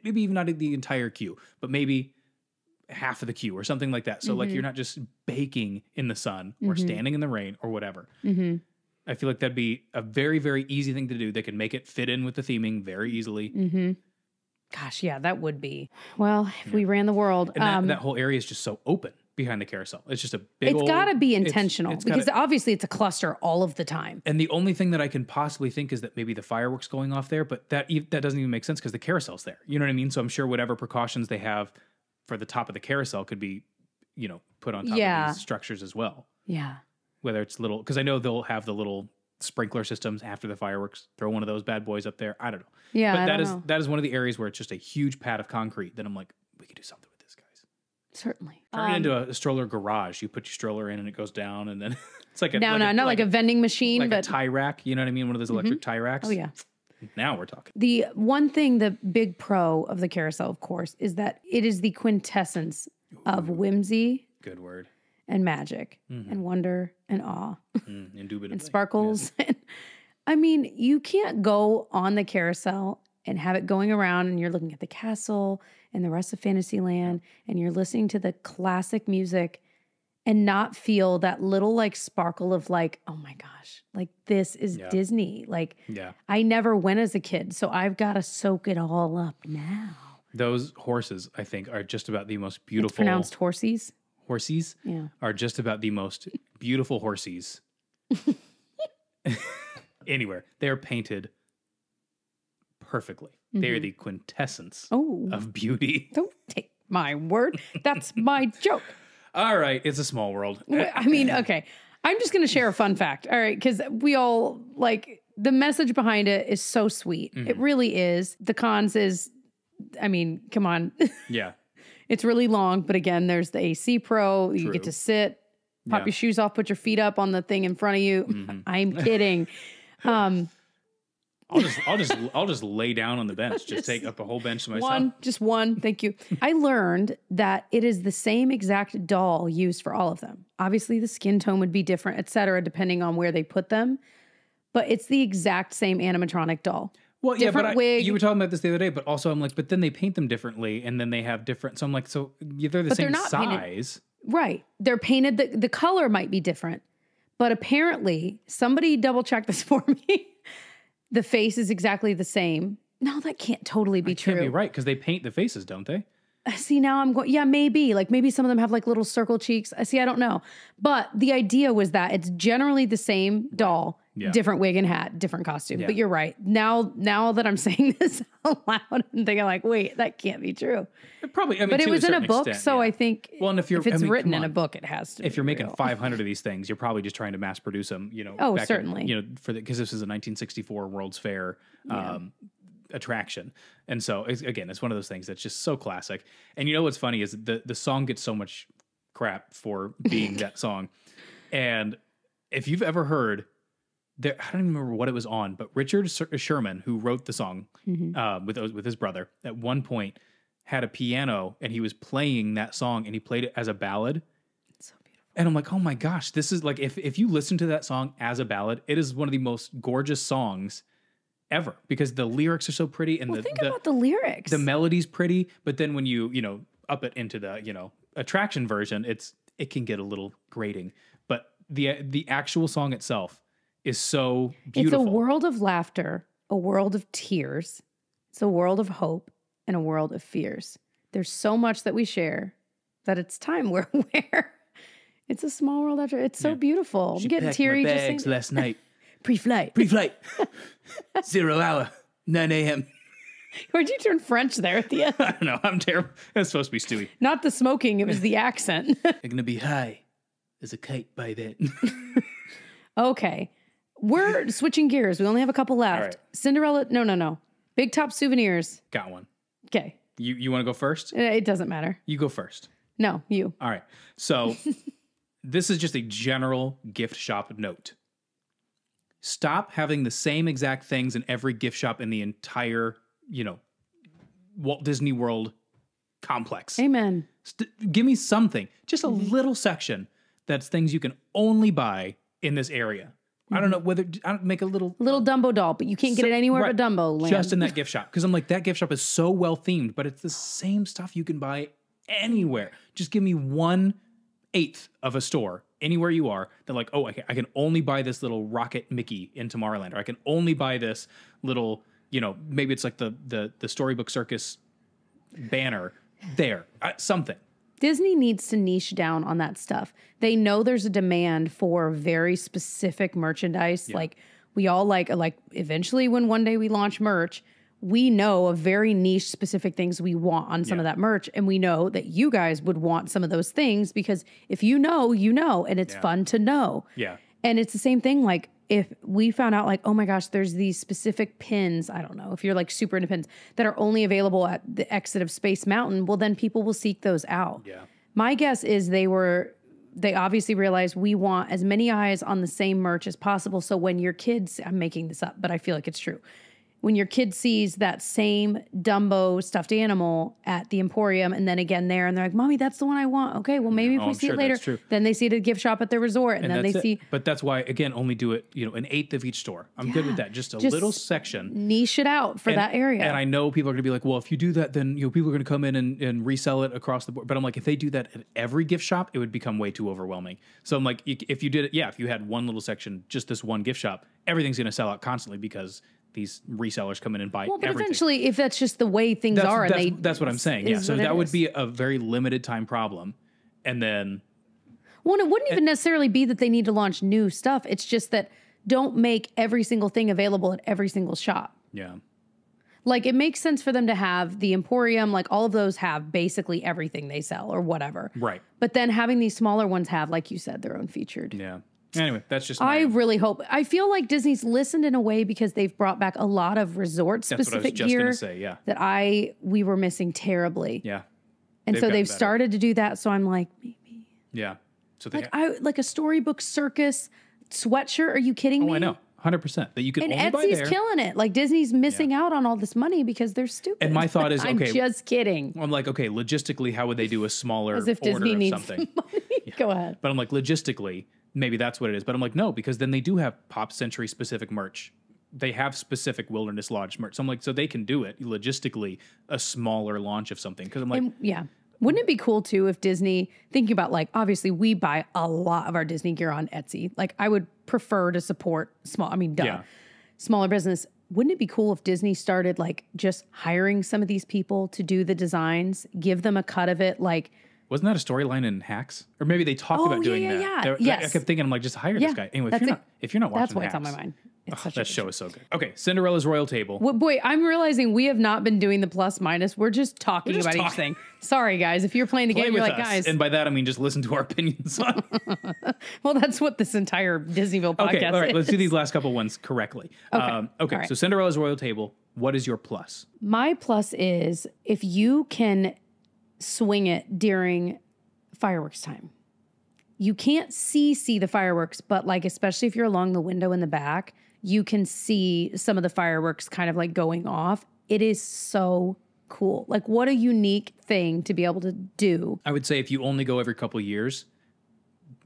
maybe even not the entire queue, but maybe half of the queue or something like that. So like you're not just baking in the sun or standing in the rain or whatever. Mm-hmm. I feel like that'd be a very, very easy thing to do. They can make it fit in with the theming very easily. Mm-hmm. Gosh, yeah, that would be. Well, if we ran the world. And that whole area is just so open behind the carousel. It's just a big It's got to be intentional because obviously it's a cluster all of the time. And the only thing that I can possibly think is that maybe the fireworks going off there, but that doesn't even make sense because the carousel's there. You know what I mean? So I'm sure whatever precautions they have for the top of the carousel could be, put on top of these structures as well. Yeah. Whether it's little, because I know they'll have the little sprinkler systems after the fireworks. Throw one of those bad boys up there. I don't know. Yeah, but that is one of the areas where it's just a huge pad of concrete that I'm like, we could do something with this, guys. Certainly. Turn it into a stroller garage. You put your stroller in and it goes down, and then it's like not like a vending machine, like but a tie rack. You know what I mean? One of those electric tie racks. Oh yeah. Now we're talking. The one thing, the big pro of the carousel, of course, is that it is the quintessence of whimsy. Good word. And magic and wonder and awe Indubitably. and sparkles. Yeah. I mean, you can't go on the carousel and have it going around and you're looking at the castle and the rest of Fantasyland and you're listening to the classic music and not feel that little like sparkle of like, oh my gosh, like this is Disney. Like I never went as a kid, so I've got to soak it all up now. Those horses, I think, are just about the most beautiful. It's pronounced horsies. Horsies are just about the most beautiful horsies anywhere. They are painted perfectly. They are the quintessence of beauty. Don't take my word. That's my joke. All right. It's a small world. I mean, okay. I'm just going to share a fun fact. All right. Because we all like the message behind it is so sweet. It really is. The cons is, I mean, come on. Yeah. It's really long, but again, there's the AC Pro. You get to sit, pop your shoes off, put your feet up on the thing in front of you. I'm kidding. I'll just lay down on the bench. Just take up a whole bench to myself. Just one. Thank you. I learned that it is the same exact doll used for all of them. Obviously, the skin tone would be different, et cetera, depending on where they put them. But it's the exact same animatronic doll. Well, different wig. You were talking about this the other day, but also I'm like, but then they paint them differently, and then they have different. So I'm like, so they're the same size, right? They're painted. The color might be different, but apparently somebody double checked this for me. The face is exactly the same. No, that can't totally be true. Can't be right because they paint the faces, don't they? See, now I'm going, yeah, maybe. Like maybe some of them have like little circle cheeks. See, I don't know. But the idea was that it's generally the same doll, different wig and hat, different costume. But you're right. Now that I'm saying this out loud, I'm thinking like, wait, that can't be true. Probably, I mean, but it was in a book, extent, so I think and if it's written in a book, it has to. If you're making 500 of these things, you're probably just trying to mass produce them. Certainly. Because this is a 1964 World's Fair attraction, and so again, it's one of those things that's just so classic. And you know what's funny is the song gets so much crap for being that song, and if you've ever heard. I don't even remember what it was on, but Richard Sherman, who wrote the song with his brother, at one point had a piano and he was playing that song and he played it as a ballad. It's so beautiful. And I'm like, oh my gosh, this is like, if you listen to that song as a ballad, it is one of the most gorgeous songs ever because the lyrics are so pretty. And think about the lyrics. The melody's pretty, but then when you up it into the, attraction version, it can get a little grating. But the actual song itself is so beautiful. It's a world of laughter, a world of tears. It's a world of hope and a world of fears. There's so much that we share that it's time we're aware. It's a small world after. It's so beautiful. She I'm getting packed teary my just bags saying last night. Pre-flight. 0 hour, 9 a.m. Where'd you turn French there at the end? I don't know. I'm terrible. That's supposed to be Stewie. Not the smoking. It was the accent. I'm going to be high as a kite by then. Okay. We're switching gears. We only have a couple left. Right. Cinderella. No. Big Top Souvenirs. Got one. Okay. You want to go first? It doesn't matter. You go first. No, you. All right. So this is just a general gift shop note. Stop having the same exact things in every gift shop in the entire, Walt Disney World complex. Amen. Give me something, just a little section that's things you can only buy in this area. I don't know whether I don't make a little Dumbo doll, but you can't get it anywhere but Dumbo Land. Just in that gift shop. Because I'm like, that gift shop is so well themed, but it's the same stuff you can buy anywhere. Just give me 1/8 of a store anywhere you are. They're like, oh, I can only buy this little Rocket Mickey in Tomorrowland, or I can only buy this little, maybe it's like the Storybook Circus banner there. Something. Disney needs to niche down on that stuff. They know there's a demand for very specific merchandise. Like we all like eventually when one day we launch merch, we know of very niche specific things we want on some of that merch. And we know that you guys would want some of those things because if you know, and it's fun to know. Yeah. And it's the same thing. Like if we found out like, oh my gosh, there's these specific pins. I don't know if you're like super into pins that are only available at the exit of Space Mountain. Well, then people will seek those out. Yeah. My guess is they obviously realized we want as many eyes on the same merch as possible. So when your kids, I'm making this up, but I feel like it's true. When your kid sees that same Dumbo stuffed animal at the Emporium and then again there, and they're like, Mommy, that's the one I want. Okay, well, maybe if we see it later, then they see it at a gift shop at their resort, and then they see. But that's why, again, only do it, 1/8 of each store. I'm good with that. Just little section. Niche it out for that area. And I know people are going to be like, well, if you do that, then people are going to come in and resell it across the board. But I'm like, if they do that at every gift shop, it would become way too overwhelming. So I'm like, if you did it, if you had one little section, just this one gift shop, everything's going to sell out constantly because these resellers come in and buy everything. Eventually, if that's just the way things are, that's what I'm saying. Yeah, so that would be a very limited time problem, and then. Well, it wouldn't even necessarily be that they need to launch new stuff. It's just that don't make every single thing available at every single shop. Yeah. Like it makes sense for them to have the Emporium, like all of those have basically everything they sell or whatever. Right. But then having these smaller ones have, like you said, their own featured. Yeah. Anyway, that's just I really hope. I feel like Disney's listened in a way because they've brought back a lot of resort specific gear that we were missing terribly. Yeah. And so they've started to do that. So I'm like, maybe. Yeah. So like a Storybook Circus sweatshirt. Are you kidding me? Oh, I know. 100%. That you can only buy there. Etsy's killing it. Like Disney's missing out on all this money because they're stupid. And my thought is, I'm just kidding. I'm like, okay, logistically, how would they do a smaller As if order Disney of needs something? money. Yeah. Go ahead. But I'm like, logistically, maybe that's what it is. But I'm like, no, because then they do have Pop Century specific merch. They have specific Wilderness Lodge merch. So I'm like, so they can do it logistically, a smaller launch of something. Because I'm like, yeah. Wouldn't it be cool too if Disney, thinking about like, obviously we buy a lot of our Disney gear on Etsy. Like I would prefer to support smaller business. Wouldn't it be cool if Disney started like just hiring some of these people to do the designs, give them a cut of it? Like, wasn't that a storyline in Hacks? Or maybe they talked about doing that. Yeah. Yes. I kept thinking, I'm like, just hire this guy. Anyway, if you're not watching that's why Hacks, it's on my mind. That show is so good. Okay, Cinderella's Royal Table. Well, boy, I'm realizing we have not been doing the plus minus. We're just talking about each thing. Sorry, guys. If you're playing the game, you're like, guys. And by that, I mean just listen to our opinions on it. Well, that's what this entire Disneyville podcast is. Okay, all right. Let's do these last couple ones correctly. Okay. Right. So Cinderella's Royal Table. What is your plus? My plus is if you can swing it during fireworks time. You can't see the fireworks, but like, especially if you're along the window in the back, you can see some of the fireworks kind of like going off. It is so cool. Like what a unique thing to be able to do. I would say if you only go every couple of years,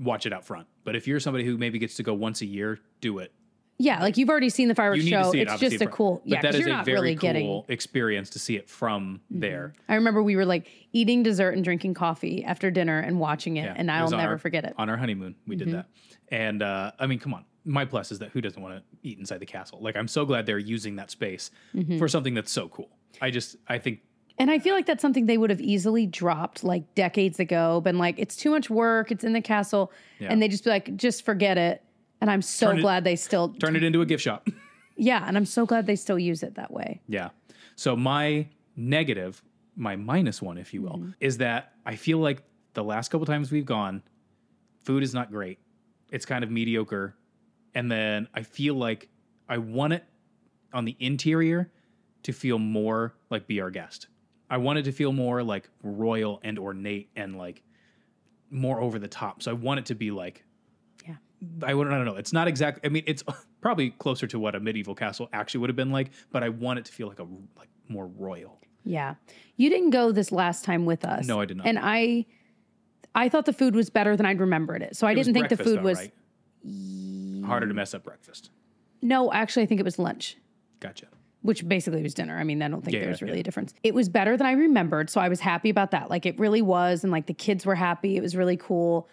watch it out front. But if you're somebody who maybe gets to go once a year, do it. Yeah, like you've already seen the fireworks show. It's just a cool, but that is a very cool experience to see it from there. I remember we were like eating dessert and drinking coffee after dinner and watching it, and I'll never forget it. On our honeymoon, we did that. And I mean, come on. My plus is that who doesn't want to eat inside the castle? Like, I'm so glad they're using that space for something that's so cool. I think. And I feel like that's something they would have easily dropped like decades ago, been like, it's too much work. It's in the castle. Yeah. And they just be like, just forget it. And I'm so glad they still turn it into a gift shop. Yeah. And I'm so glad they still use it that way. Yeah. So my negative, my minus one, if you will, is that I feel like the last couple times we've gone, food is not great. It's kind of mediocre. And then I feel like I want it on the interior to feel more like Be Our Guest. I want it to feel more like royal and ornate and like more over the top. So I want it to be like, I don't know. It's not exactly. I mean, it's probably closer to what a medieval castle actually would have been like, but I want it to feel like more royal. Yeah, you didn't go this last time with us. No, I did not. And I thought the food was better than I'd remembered it. So I didn't think the food was right? Harder to mess up breakfast. No, actually, I think it was lunch. Gotcha. Which basically was dinner. I mean, I don't think there's really a difference. It was better than I remembered, so I was happy about that. Like it really was, and like the kids were happy. It was really cool,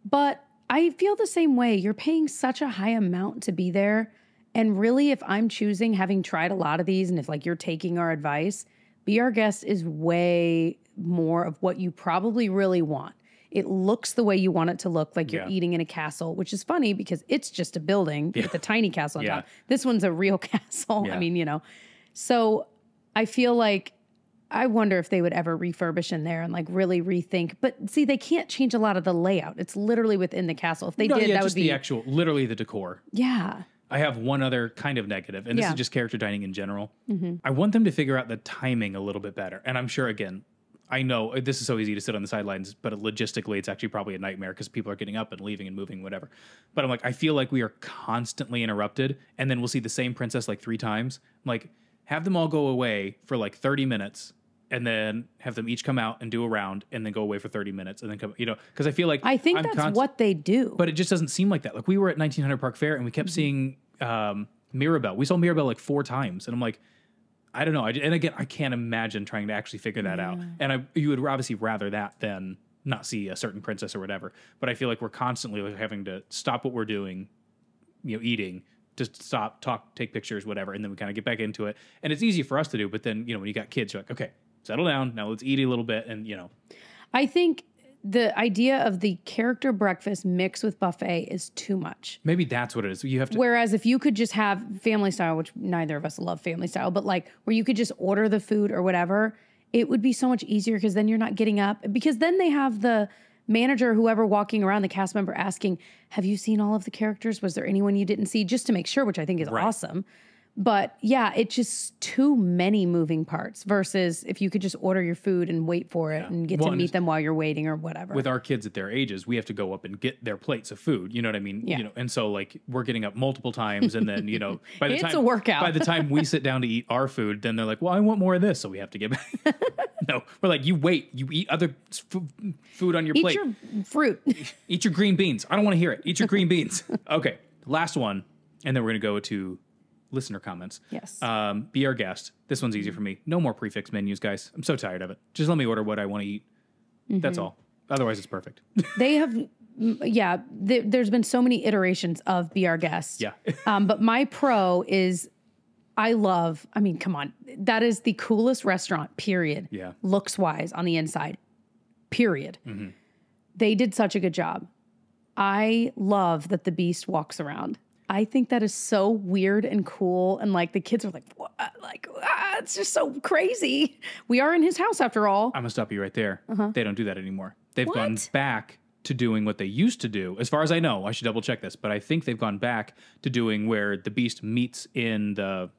but I feel the same way. You're paying such a high amount to be there. And really, if I'm choosing, having tried a lot of these, and if like you're taking our advice, Be Our Guest is way more of what you probably really want. It looks the way you want it to look, like you're eating in a castle, which is funny because it's just a building with a tiny castle on top. This one's a real castle. I mean, So I feel like I wonder if they would ever refurbish in there and like really rethink. But see, they can't change a lot of the layout. It's literally within the castle. If they did, that would be literally the decor. Yeah. I have one other kind of negative, and this is just character dining in general. I want them to figure out the timing a little bit better. And I'm sure, again, I know this is so easy to sit on the sidelines, but logistically, it's actually probably a nightmare because people are getting up and leaving and moving, whatever. But I'm like, I feel like we are constantly interrupted, and then we'll see the same princess like 3 times. I'm like, have them all go away for like 30 minutes. And then have them each come out and do a round and then go away for 30 minutes and then come, because I feel like I think that's what they do. But it just doesn't seem like that. Like we were at 1900 Park Fair and we kept seeing Mirabelle. We saw Mirabelle like 4 times. And I'm like, I don't know. And again, I can't imagine trying to actually figure that out. And you would obviously rather that than not see a certain princess or whatever. But I feel like we're constantly like having to stop what we're doing, eating, just stop, talk, take pictures, whatever. And then we kind of get back into it. And it's easy for us to do. But then, when you got kids, you're like, okay, settle down. Now let's eat a little bit. And, I think the idea of the character breakfast mixed with buffet is too much. Maybe that's what it is. You have to. Whereas if you could just have family style, which neither of us love family style, but like where you could just order the food or whatever, it would be so much easier because then you're not getting up. Because then they have the manager, whoever walking around, the cast member asking, have you seen all of the characters? Was there anyone you didn't see? Just to make sure, which I think is awesome. But yeah, it's just too many moving parts versus if you could just order your food and wait for it and get to meet them while you're waiting or whatever. With our kids at their ages, we have to go up and get their plates of food. You know what I mean? Yeah. You know, and so like we're getting up multiple times, and then by the It's time a workout. By the time we sit down to eat our food, then they're like, "Well, I want more of this," so we have to get back. No, we're like, you wait, you eat other food on your plate. Eat your fruit. Eat your green beans. I don't want to hear it. Eat your green beans. Okay, last one, and then we're gonna go to listener comments. Yes. Be our guest. This one's easy for me. No more prefix menus, guys. I'm so tired of it. Just let me order what I want to eat. That's all. Otherwise, it's perfect. They have, there's been so many iterations of Be Our Guest. Yeah. But my pro is, I mean, come on. That is the coolest restaurant, period. Yeah. Looks wise on the inside, period. Mm-hmm. They did such a good job. I love that the Beast walks around. I think that is so weird and cool. And like the kids are like, what? Like, it's just so crazy. We are in his house after all. I'm going to stop you right there. They don't do that anymore. They've What? gone back to doing what they used to do. As far as I know, I should double check this, but I think they've gone back to doing where the Beast meets in the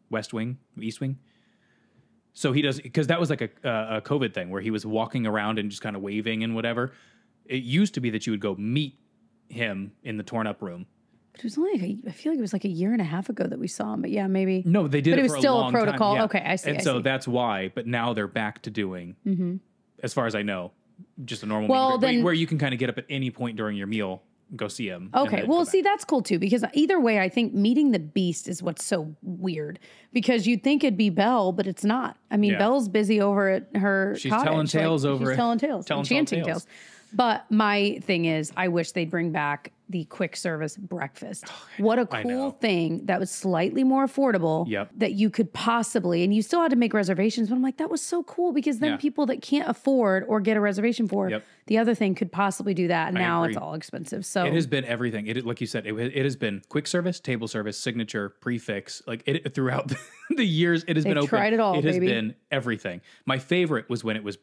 West Wing, East Wing. So he does, because that was like a COVID thing where he was walking around and just kind of waving and whatever. It used to be that you would go meet him in the torn up room. But it was only I feel like it was like a year and a half ago that we saw him. But yeah, maybe. No, they did But it it was for still a a long protocol. time. Yeah. Okay, I see. And I so see. that's why, but now they're back to doing, as far as I know, just a normal Well, meet and greet, then- where you can kind of get up at any point during your meal, go see him. and Okay, then well, go back. see, that's cool too, because either way, I think meeting the Beast is what's so weird, because you'd think it'd be Belle, but it's not. I mean, Yeah. Belle's busy over at her She's cottage. telling tales over She's it. telling tales, Telling enchanting tales. tales. But my thing is, I wish they'd bring back the quick service breakfast. What a I cool know. thing that was slightly more affordable Yep. that you could possibly, and you still had to make reservations, but I'm like, that was so cool, because then Yeah. people that can't afford or get a reservation for Yep. the other thing could possibly do that. And now it's agree. all expensive. So It has been everything. Like you said, it has been quick service, table service, signature, prefix. Like it throughout the years, it has been open. tried it all, It has baby. been everything. My favorite was when it was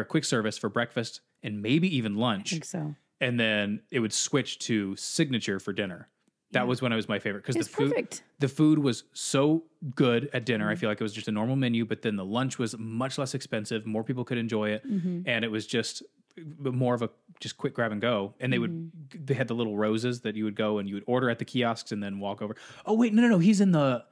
quick service for breakfast and maybe even lunch. I think so. And then it would switch to signature for dinner. That was when it was my favorite, because It's the food, perfect. the food was so good at dinner. I feel like it was just a normal menu, but then the lunch was much less expensive. More people could enjoy it, and it was just more of a just quick grab and go. And they had the little roses that you would go and you would order at the kiosks and then walk over. Oh wait, no, he's in the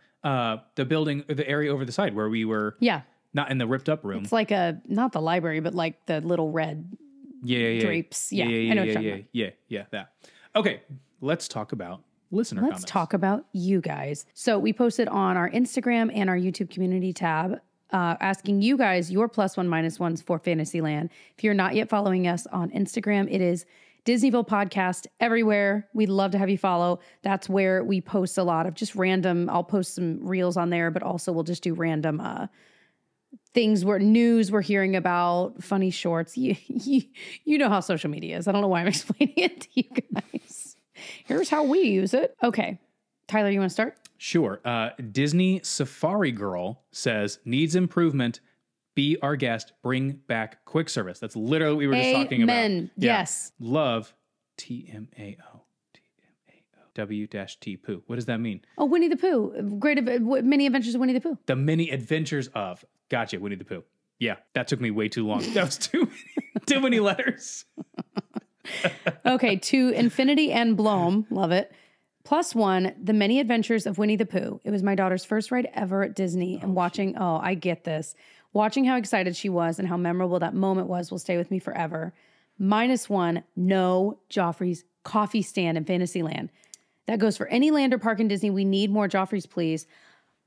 building, the area over the side where we were. Yeah. Not in the ripped up room. It's like not the library, but like the little red Yeah. drapes. Yeah, I know what you're talking about. Yeah, that. Okay, let's talk about listener Let's comments. talk about you guys. So we posted on our Instagram and our YouTube community tab asking you guys your +1 -1s for Fantasyland. If you're not yet following us on Instagram, it is Disneyville Podcast everywhere. We'd love to have you follow. That's where we post a lot of just random, I'll post some reels on there, but also we'll just do random things news we're hearing about, funny shorts. You know how social media is. I don't know why I'm explaining it to you guys. Here's how we use it. Okay. Tyler, you want to start? Sure. Disney Safari Girl says, needs improvement. Be our guest. Bring back quick service. That's literally what we were just talking about. Amen. Yeah. Yes. Love TMAO. W-T Pooh. What does that mean? Oh, Winnie the Pooh. Many Adventures of Winnie the Pooh. The many adventures of. Gotcha, Winnie the Pooh. Yeah, that took me way too long. That was too many letters. Okay, to Infinity and Bloom. Love it. +1, The Many Adventures of Winnie the Pooh. It was my daughter's first ride ever at Disney, and watching, I get this. Watching how excited she was and how memorable that moment was will stay with me forever. -1, no Joffrey's coffee stand in Fantasyland. That goes for any land or park in Disney. We need more Joffrey's, please.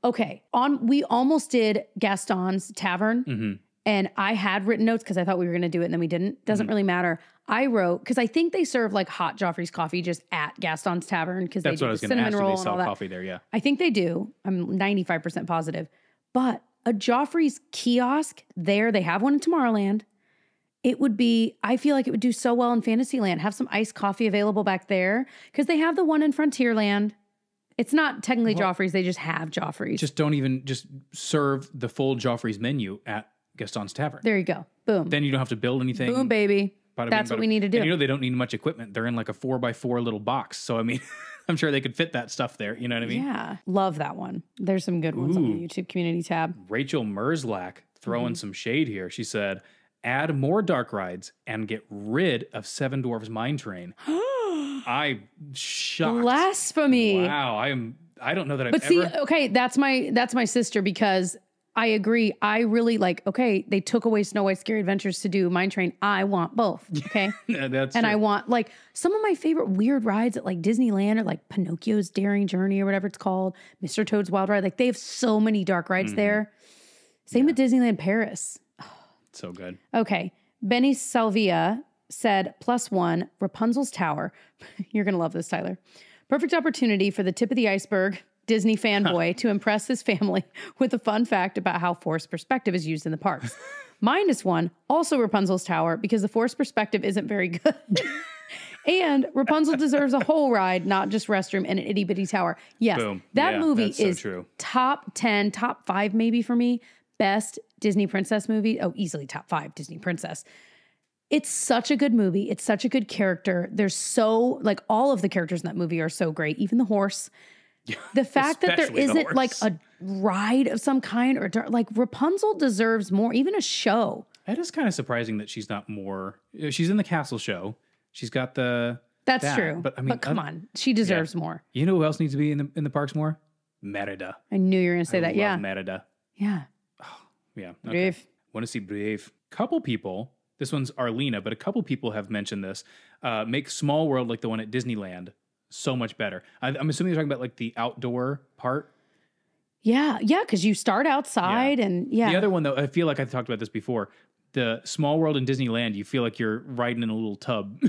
Okay, we almost did Gaston's Tavern, and I had written notes because I thought we were going to do it, and then we didn't. Doesn't really matter. I wrote, because I think they serve like hot Joffrey's coffee just at Gaston's Tavern, because they That's do what I the was going to cinnamon ask. Do roll they and all sell that. coffee there? Yeah. I think they do. I'm 95% positive. But a Joffrey's kiosk there, they have one in Tomorrowland. I feel like it would do so well in Fantasyland. Have some iced coffee available back there, because they have the one in Frontierland. It's not technically Joffrey's, they just have Joffrey's. Just serve the full Joffrey's menu at Gaston's Tavern. There you go. Boom. Then you don't have to build anything. Boom, baby. Bada That's bing, what we need to do. And they don't need much equipment. They're in like a 4x4 little box. So, I mean, I'm sure they could fit that stuff there. You know what I mean? Yeah. Love that one. There's some good ones on the YouTube community tab. Rachel Merzlack throwing some shade here. She said, add more dark rides and get rid of Seven Dwarfs Mine Train. I'm shocked. Blasphemy. Wow. I don't know that I've But see, okay, that's my sister, because I agree. I really okay, they took away Snow White Scary Adventures to do Mine Train. I want both. Okay. That's and true. I want some of my favorite weird rides at Disneyland, or Pinocchio's Daring Journey or whatever it's called, Mr. Toad's Wild Ride. They have so many dark rides there. Same with Disneyland Paris. So good. Okay. Benny Salvia said +1, Rapunzel's Tower. You're going to love this, Tyler. Perfect opportunity for the tip of the iceberg Disney fanboy to impress his family with a fun fact about how forced perspective is used in the parks. -1, also Rapunzel's Tower, because the forced perspective isn't very good. And Rapunzel deserves a whole ride, not just restroom and an itty bitty tower. Yes, Boom. that Yeah, movie that's so is true. top 10, top 5 maybe for me. Best Disney princess movie. Oh, easily top 5 Disney princess. It's such a good movie. It's such a good character. There's so, all of the characters in that movie are so great. Even the horse. The fact that there Especially the isn't horse. a ride of some kind, or Rapunzel deserves more, even a show. It is kind of surprising that she's not more. She's in the castle show. She's got the. That's true. But I mean, come on, she deserves more. You know who else needs to be in the parks more? Merida. I knew you were going to say that. Yeah. Merida. Yeah. Yeah. Okay. Brave. Want to see Brave. Couple people. This one's Arlena, but a couple people have mentioned this. Make Small World like the one at Disneyland so much better. I'm assuming you're talking about the outdoor part. Yeah. Yeah. Because you start outside and The other one, though, I feel like I've talked about this before. The Small World in Disneyland, you feel like you're riding in a little tub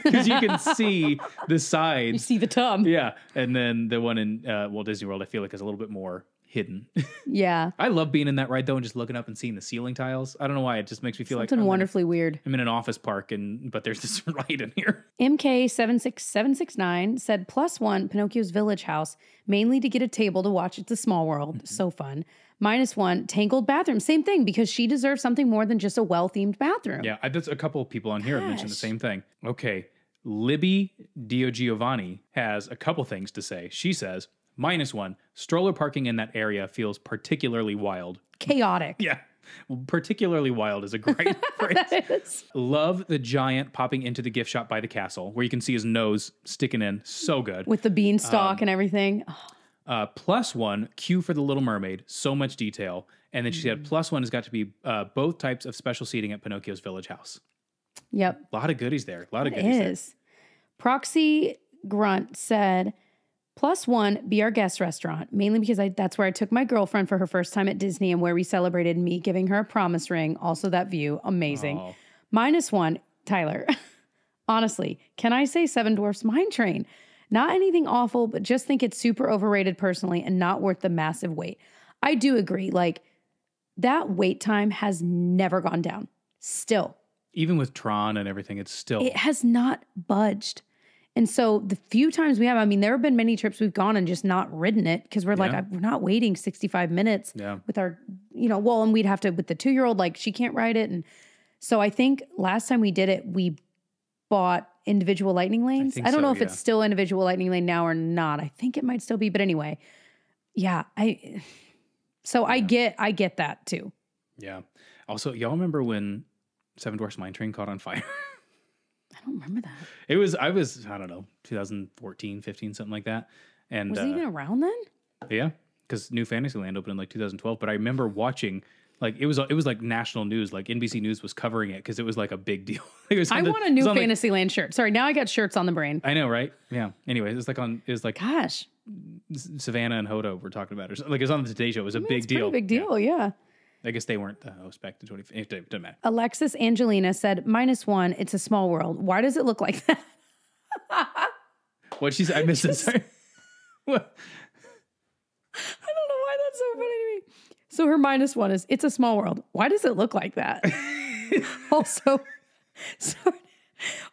because you can see the sides. You see the tub. Yeah. And then the one in Walt Disney World, I feel like is a little bit more hidden. Yeah. I love being in that ride, though, and just looking up and seeing the ceiling tiles. I don't know why. It just makes me feel Something wonderfully weird. I'm in an office park, but there's this ride in here. MK76769 said +1, Pinocchio's Village House, mainly to get a table to watch It's a Small World. So fun. -1, Tangled Bathroom. Same thing, because she deserves something more than just a well-themed bathroom. Yeah, there's a couple of people on here have mentioned the same thing. Okay, Libby DiGiovanni has a couple things to say. She says, -1, stroller parking in that area feels particularly wild. Chaotic. Yeah. Particularly wild is a great phrase. That is. Love the giant popping into the gift shop by the castle where you can see his nose sticking in. So good. With the beanstalk and everything. +1, queue for the Little Mermaid. So much detail. And then she said +1 has got to be both types of special seating at Pinocchio's Village House. Yep. A lot of goodies there. A lot of It goodies there. is. Proxy Grunt said, +1, be our guest restaurant, mainly because that's where I took my girlfriend for her first time at Disney and where we celebrated me giving her a promise ring. Also that view, amazing. Oh. -1, Tyler. Honestly, can I say Seven Dwarfs Mine Train? Not anything awful, but just think it's super overrated personally and not worth the massive wait. I do agree. That wait time has never gone down. Still. Even with Tron and everything, it has not budged. And so the few times we have, there have been many trips we've gone and just not ridden it because we're we're not waiting 65 minutes with our, and we'd have to, with the 2-year-old, she can't ride it. And so I think last time we did it, we bought individual lightning lanes. I don't know if it's still individual lightning lane now or not. I think it might still be, but anyway, I get that too. Yeah. Also, y'all remember when Seven Dwarfs Mine Train caught on fire? I don't remember that. I don't know, 2014, 15, something like that. And was it even around then? Yeah. Because New Fantasyland opened in 2012. But I remember watching, it was national news. NBC News was covering it because it was a big deal. I want a New Fantasyland shirt. Sorry, now I got shirts on the brain. I know, right? Yeah. Anyway, it was gosh, Savannah and Hoda were talking about it. Or something. It was on the Today Show. It was a big deal. Pretty big deal, yeah. I guess they weren't the host back to 20. It doesn't matter. Alexis Angelina said, -1, It's a Small World. Why does it look like that? What she said? I missed it. Sorry. What? I don't know why that's so funny to me. So her -1 is, It's a Small World. Why does it look like that?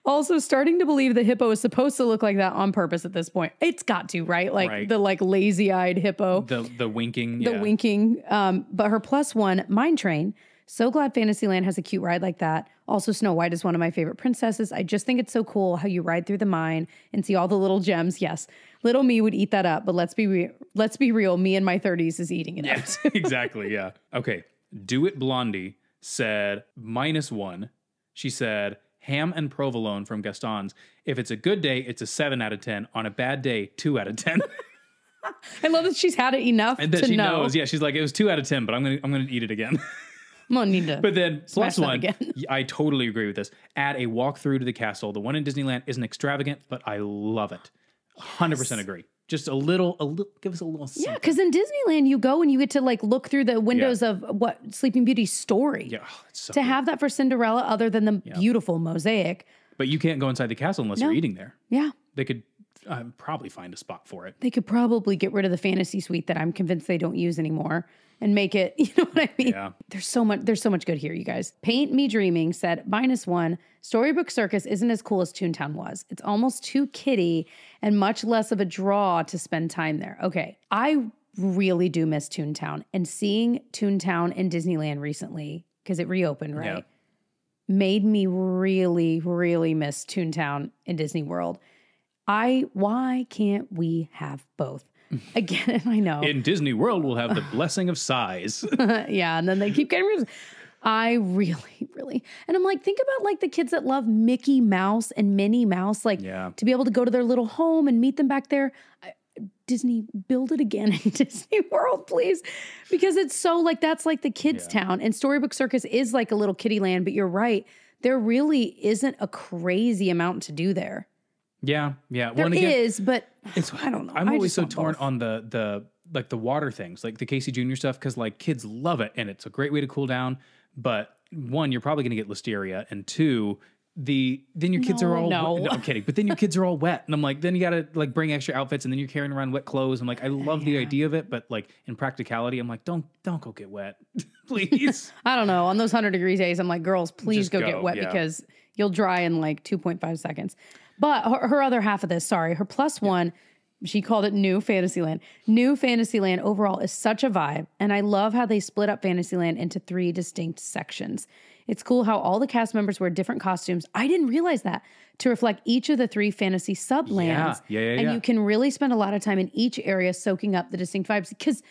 Also starting to believe the hippo is supposed to look like that on purpose at this point. It's got to, right? The lazy-eyed hippo. The winking. The winking. But her +1, Mine Train, So glad Fantasyland has a cute ride like that. Also, Snow White is one of my favorite princesses. I just think it's so cool how you ride through the mine and see all the little gems. Yes, little me would eat that up, but let's be real. Me in my 30s is eating it up. Exactly, yeah. Okay, Do It Blondie said -1. She said, ham and provolone from Gaston's. If it's a good day, it's a 7 out of 10. On a bad day, 2 out of 10. I love that she's had it enough And that to she know. knows. Yeah, she's like, it was 2 out of 10, but I'm gonna eat it again. I'm gonna need to. But then +1, again. I totally agree with this. Add a walk through to the castle. The one in Disneyland isn't extravagant, but I love it. 100% agree. Just a little, give us a little something. Yeah, because in Disneyland, you go and you get to like look through the windows of what Sleeping Beauty's story. Yeah, it's so to good. have that for Cinderella, other than the beautiful mosaic. But you can't go inside the castle unless you're eating there. Yeah. They could probably find a spot for it. They could probably get rid of the fantasy suite that I'm convinced they don't use anymore and make it, you know what I mean? Yeah. There's so much good here, you guys. Paint Me Dreaming said -1. Storybook Circus isn't as cool as Toontown was. It's almost too kiddie and much less of a draw to spend time there. Okay. I really do miss Toontown, and seeing Toontown in Disneyland recently, because it reopened, right? Yeah. Made me really, really miss Toontown in Disney World. Why can't we have both? Again, I know. In Disney World, we'll have the blessing of size. Yeah, and then they keep getting rid of. I really, and I'm like, think about like the kids that love Mickey Mouse and Minnie Mouse, like to be able to go to their little home and meet them back there. Disney, build it again in Disney World, please, because it's so like that's like the kids' town, and Storybook Circus is like a little kiddie land. But you're right, there really isn't a crazy amount to do there. Yeah. There is, but I don't know. I'm always so torn on the like the water things, like the Casey Jr. stuff, because like kids love it and it's a great way to cool down. But one, you're probably going to get listeria, and two, then your kids are all no, I'm kidding, but then your kids are all wet, and I'm like, then you got to like bring extra outfits, and then you're carrying around wet clothes. I'm like, I love the idea of it, but like in practicality, I'm like, don't go get wet, please. I don't know. On those 100-degree days, I'm like, girls, please go get wet because you'll dry in like 2.5 seconds. But her other half of this, her +1, she called it New Fantasyland. New Fantasyland overall is such a vibe, and I love how they split up Fantasyland into 3 distinct sections. It's cool how all the cast members wear different costumes. I didn't realize that, to reflect each of the 3 fantasy sublands. Yeah. And you can really spend a lot of time in each area soaking up the distinct vibes. Because,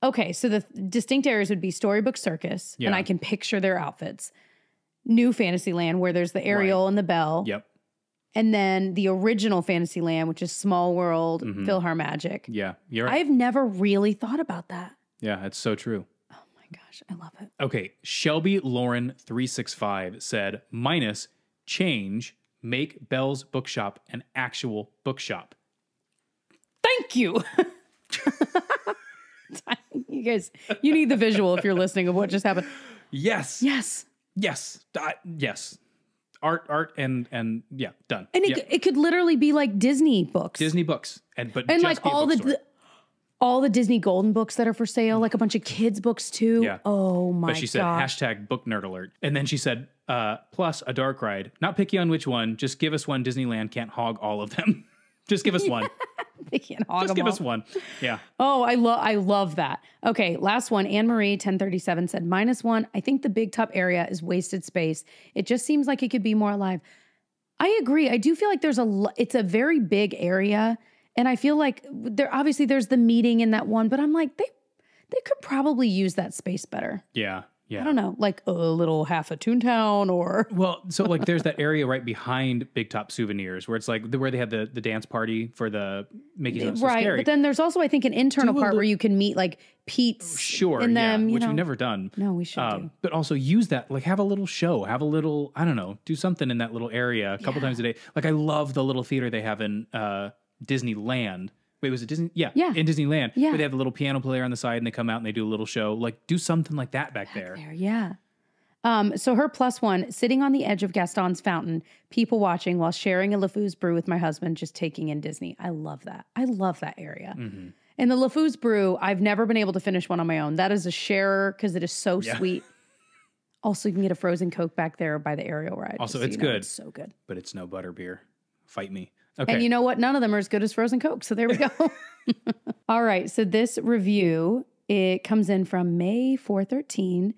okay, so the distinct areas would be Storybook Circus, and I can picture their outfits. New Fantasyland, where there's the Ariel and the Belle. Yep. And then the original Fantasyland, which is Small World, PhilharMagic. Yeah, you're right. I've never really thought about that. Yeah, it's so true. Oh my gosh, I love it. Okay, Shelby Lauren 365 said -change, make Belle's Bookshop an actual bookshop. Thank you. You guys, you need the visual if you're listening of what just happened. Yes. Yes. Yes. Yes. Art and yeah, done. And it could literally be like Disney books. Disney books. And just like all the Disney Golden books that are for sale, like a bunch of kids books too. Yeah. Oh my god. But she said #book nerd alert. And then she said, plus a dark ride. Not picky on which one, just give us one. Disneyland can't hog all of them. Just give us one. They can't hog Just them give all. us one. Yeah. Oh, I love that. Okay, last one. Anne Marie 1037 said -1. I think the big top area is wasted space. It just seems like it could be more alive. I agree. I do feel like it's a very big area, and I feel like there's the meeting in that one, but I'm like they could probably use that space better. Yeah. Yeah. I don't know, like a little half of Toontown or... Well, so like there's that area right behind Big Top Souvenirs where it's like where they had the dance party for the making it so right, scary. but then there's also, I think, an internal part where you can meet like Pete's in them. Which we've never done. No, we should do. But also use that, like have a little show, have a little, I don't know, do something in that little area a couple times a day. Like I love the little theater they have in Disneyland. Wait, was it Disney? Yeah. In Disneyland. Yeah. Where they have a little piano player on the side and they come out and they do a little show. Like do something like that back there. Yeah. So her +1, sitting on the edge of Gaston's fountain, people watching while sharing a LeFou's brew with my husband, just taking in Disney. I love that. I love that area. Mm-hmm. And the LeFou's brew, I've never been able to finish one on my own. That is a sharer because it is so sweet. Also, you can get a frozen Coke back there by the aerial ride. Also, it's good. It's so good. But it's no butter beer. Fight me. Okay. And you know what? None of them are as good as frozen Coke. So there we go. All right. So this review, it comes in from May 413.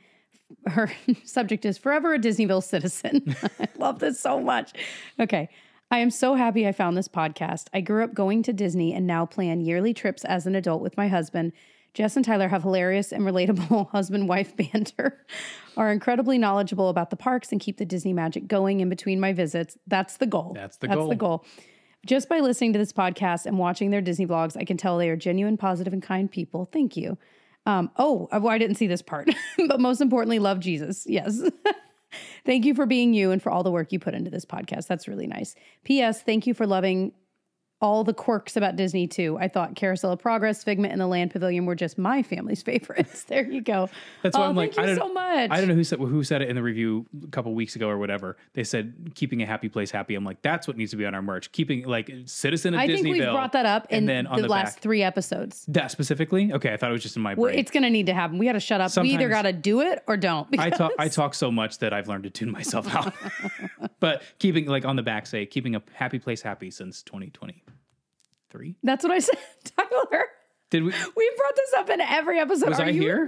her subject is forever a Disneyville citizen. I love this so much. Okay. I am so happy I found this podcast. I grew up going to Disney and now plan yearly trips as an adult with my husband. Jess and Tyler have hilarious and relatable husband-wife banter, are incredibly knowledgeable about the parks, and keep the Disney magic going in between my visits. That's the goal. That's the goal. Just by listening to this podcast and watching their Disney vlogs, I can tell they are genuine, positive, and kind people. Thank you. I didn't see this part, but most importantly, love Jesus. Yes. Thank you for being you and for all the work you put into this podcast. That's really nice. P.S. Thank you for loving all the quirks about Disney too. I thought Carousel of Progress, Figment, and the Land Pavilion were just my family's favorites. There you go. That's why I'm like, thank you so much. I don't know who said it in the review a couple weeks ago or whatever. They said keeping a happy place happy. I'm like, that's what needs to be on our merch. Keeping like citizen of Disneyville. I think we've brought that up in the last 3 episodes. That specifically? Okay, I thought it was just in my brain. Well, it's going to need to happen. We got to shut up. Sometimes, we either got to do it or don't. I talk so much that I've learned to tune myself out. But keeping like on the back say keeping a happy place happy since 2020. That's what I said, Tyler. Did we? We brought this up in every episode. Was I here?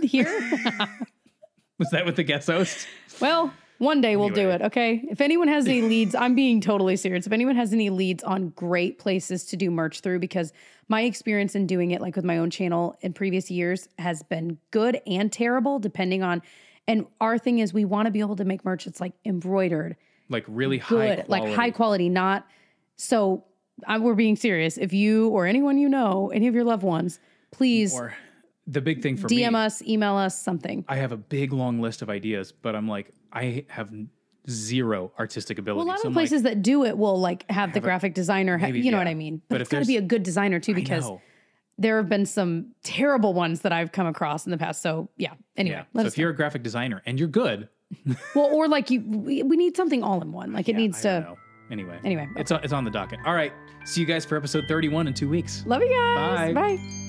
Was that with the guest host? Well, one day we'll do it, okay? If anyone has any leads, I'm being totally serious. If anyone has any leads on great places to do merch through, because my experience in doing it, like with my own channel in previous years, has been good and terrible, depending on. And our thing is, we want to be able to make merch that's like embroidered, like really good, high quality. like high quality, not so. We're being serious. If you or anyone you know, any of your loved ones, please. Or the big thing for me. DM us, email us, something. I have a big long list of ideas, but I'm like, I have zero artistic ability. Well, a lot of places that do it will like have the graphic designer, you know what I mean? But it's got to be a good designer too, because there have been some terrible ones that I've come across in the past. So yeah, anyway. Yeah. So if you're a graphic designer and you're good. Well, or like we need something all in one. Like it needs to. Anyway, it's on the docket. All right. See you guys for episode 31 in 2 weeks. Love you guys. Bye. Bye.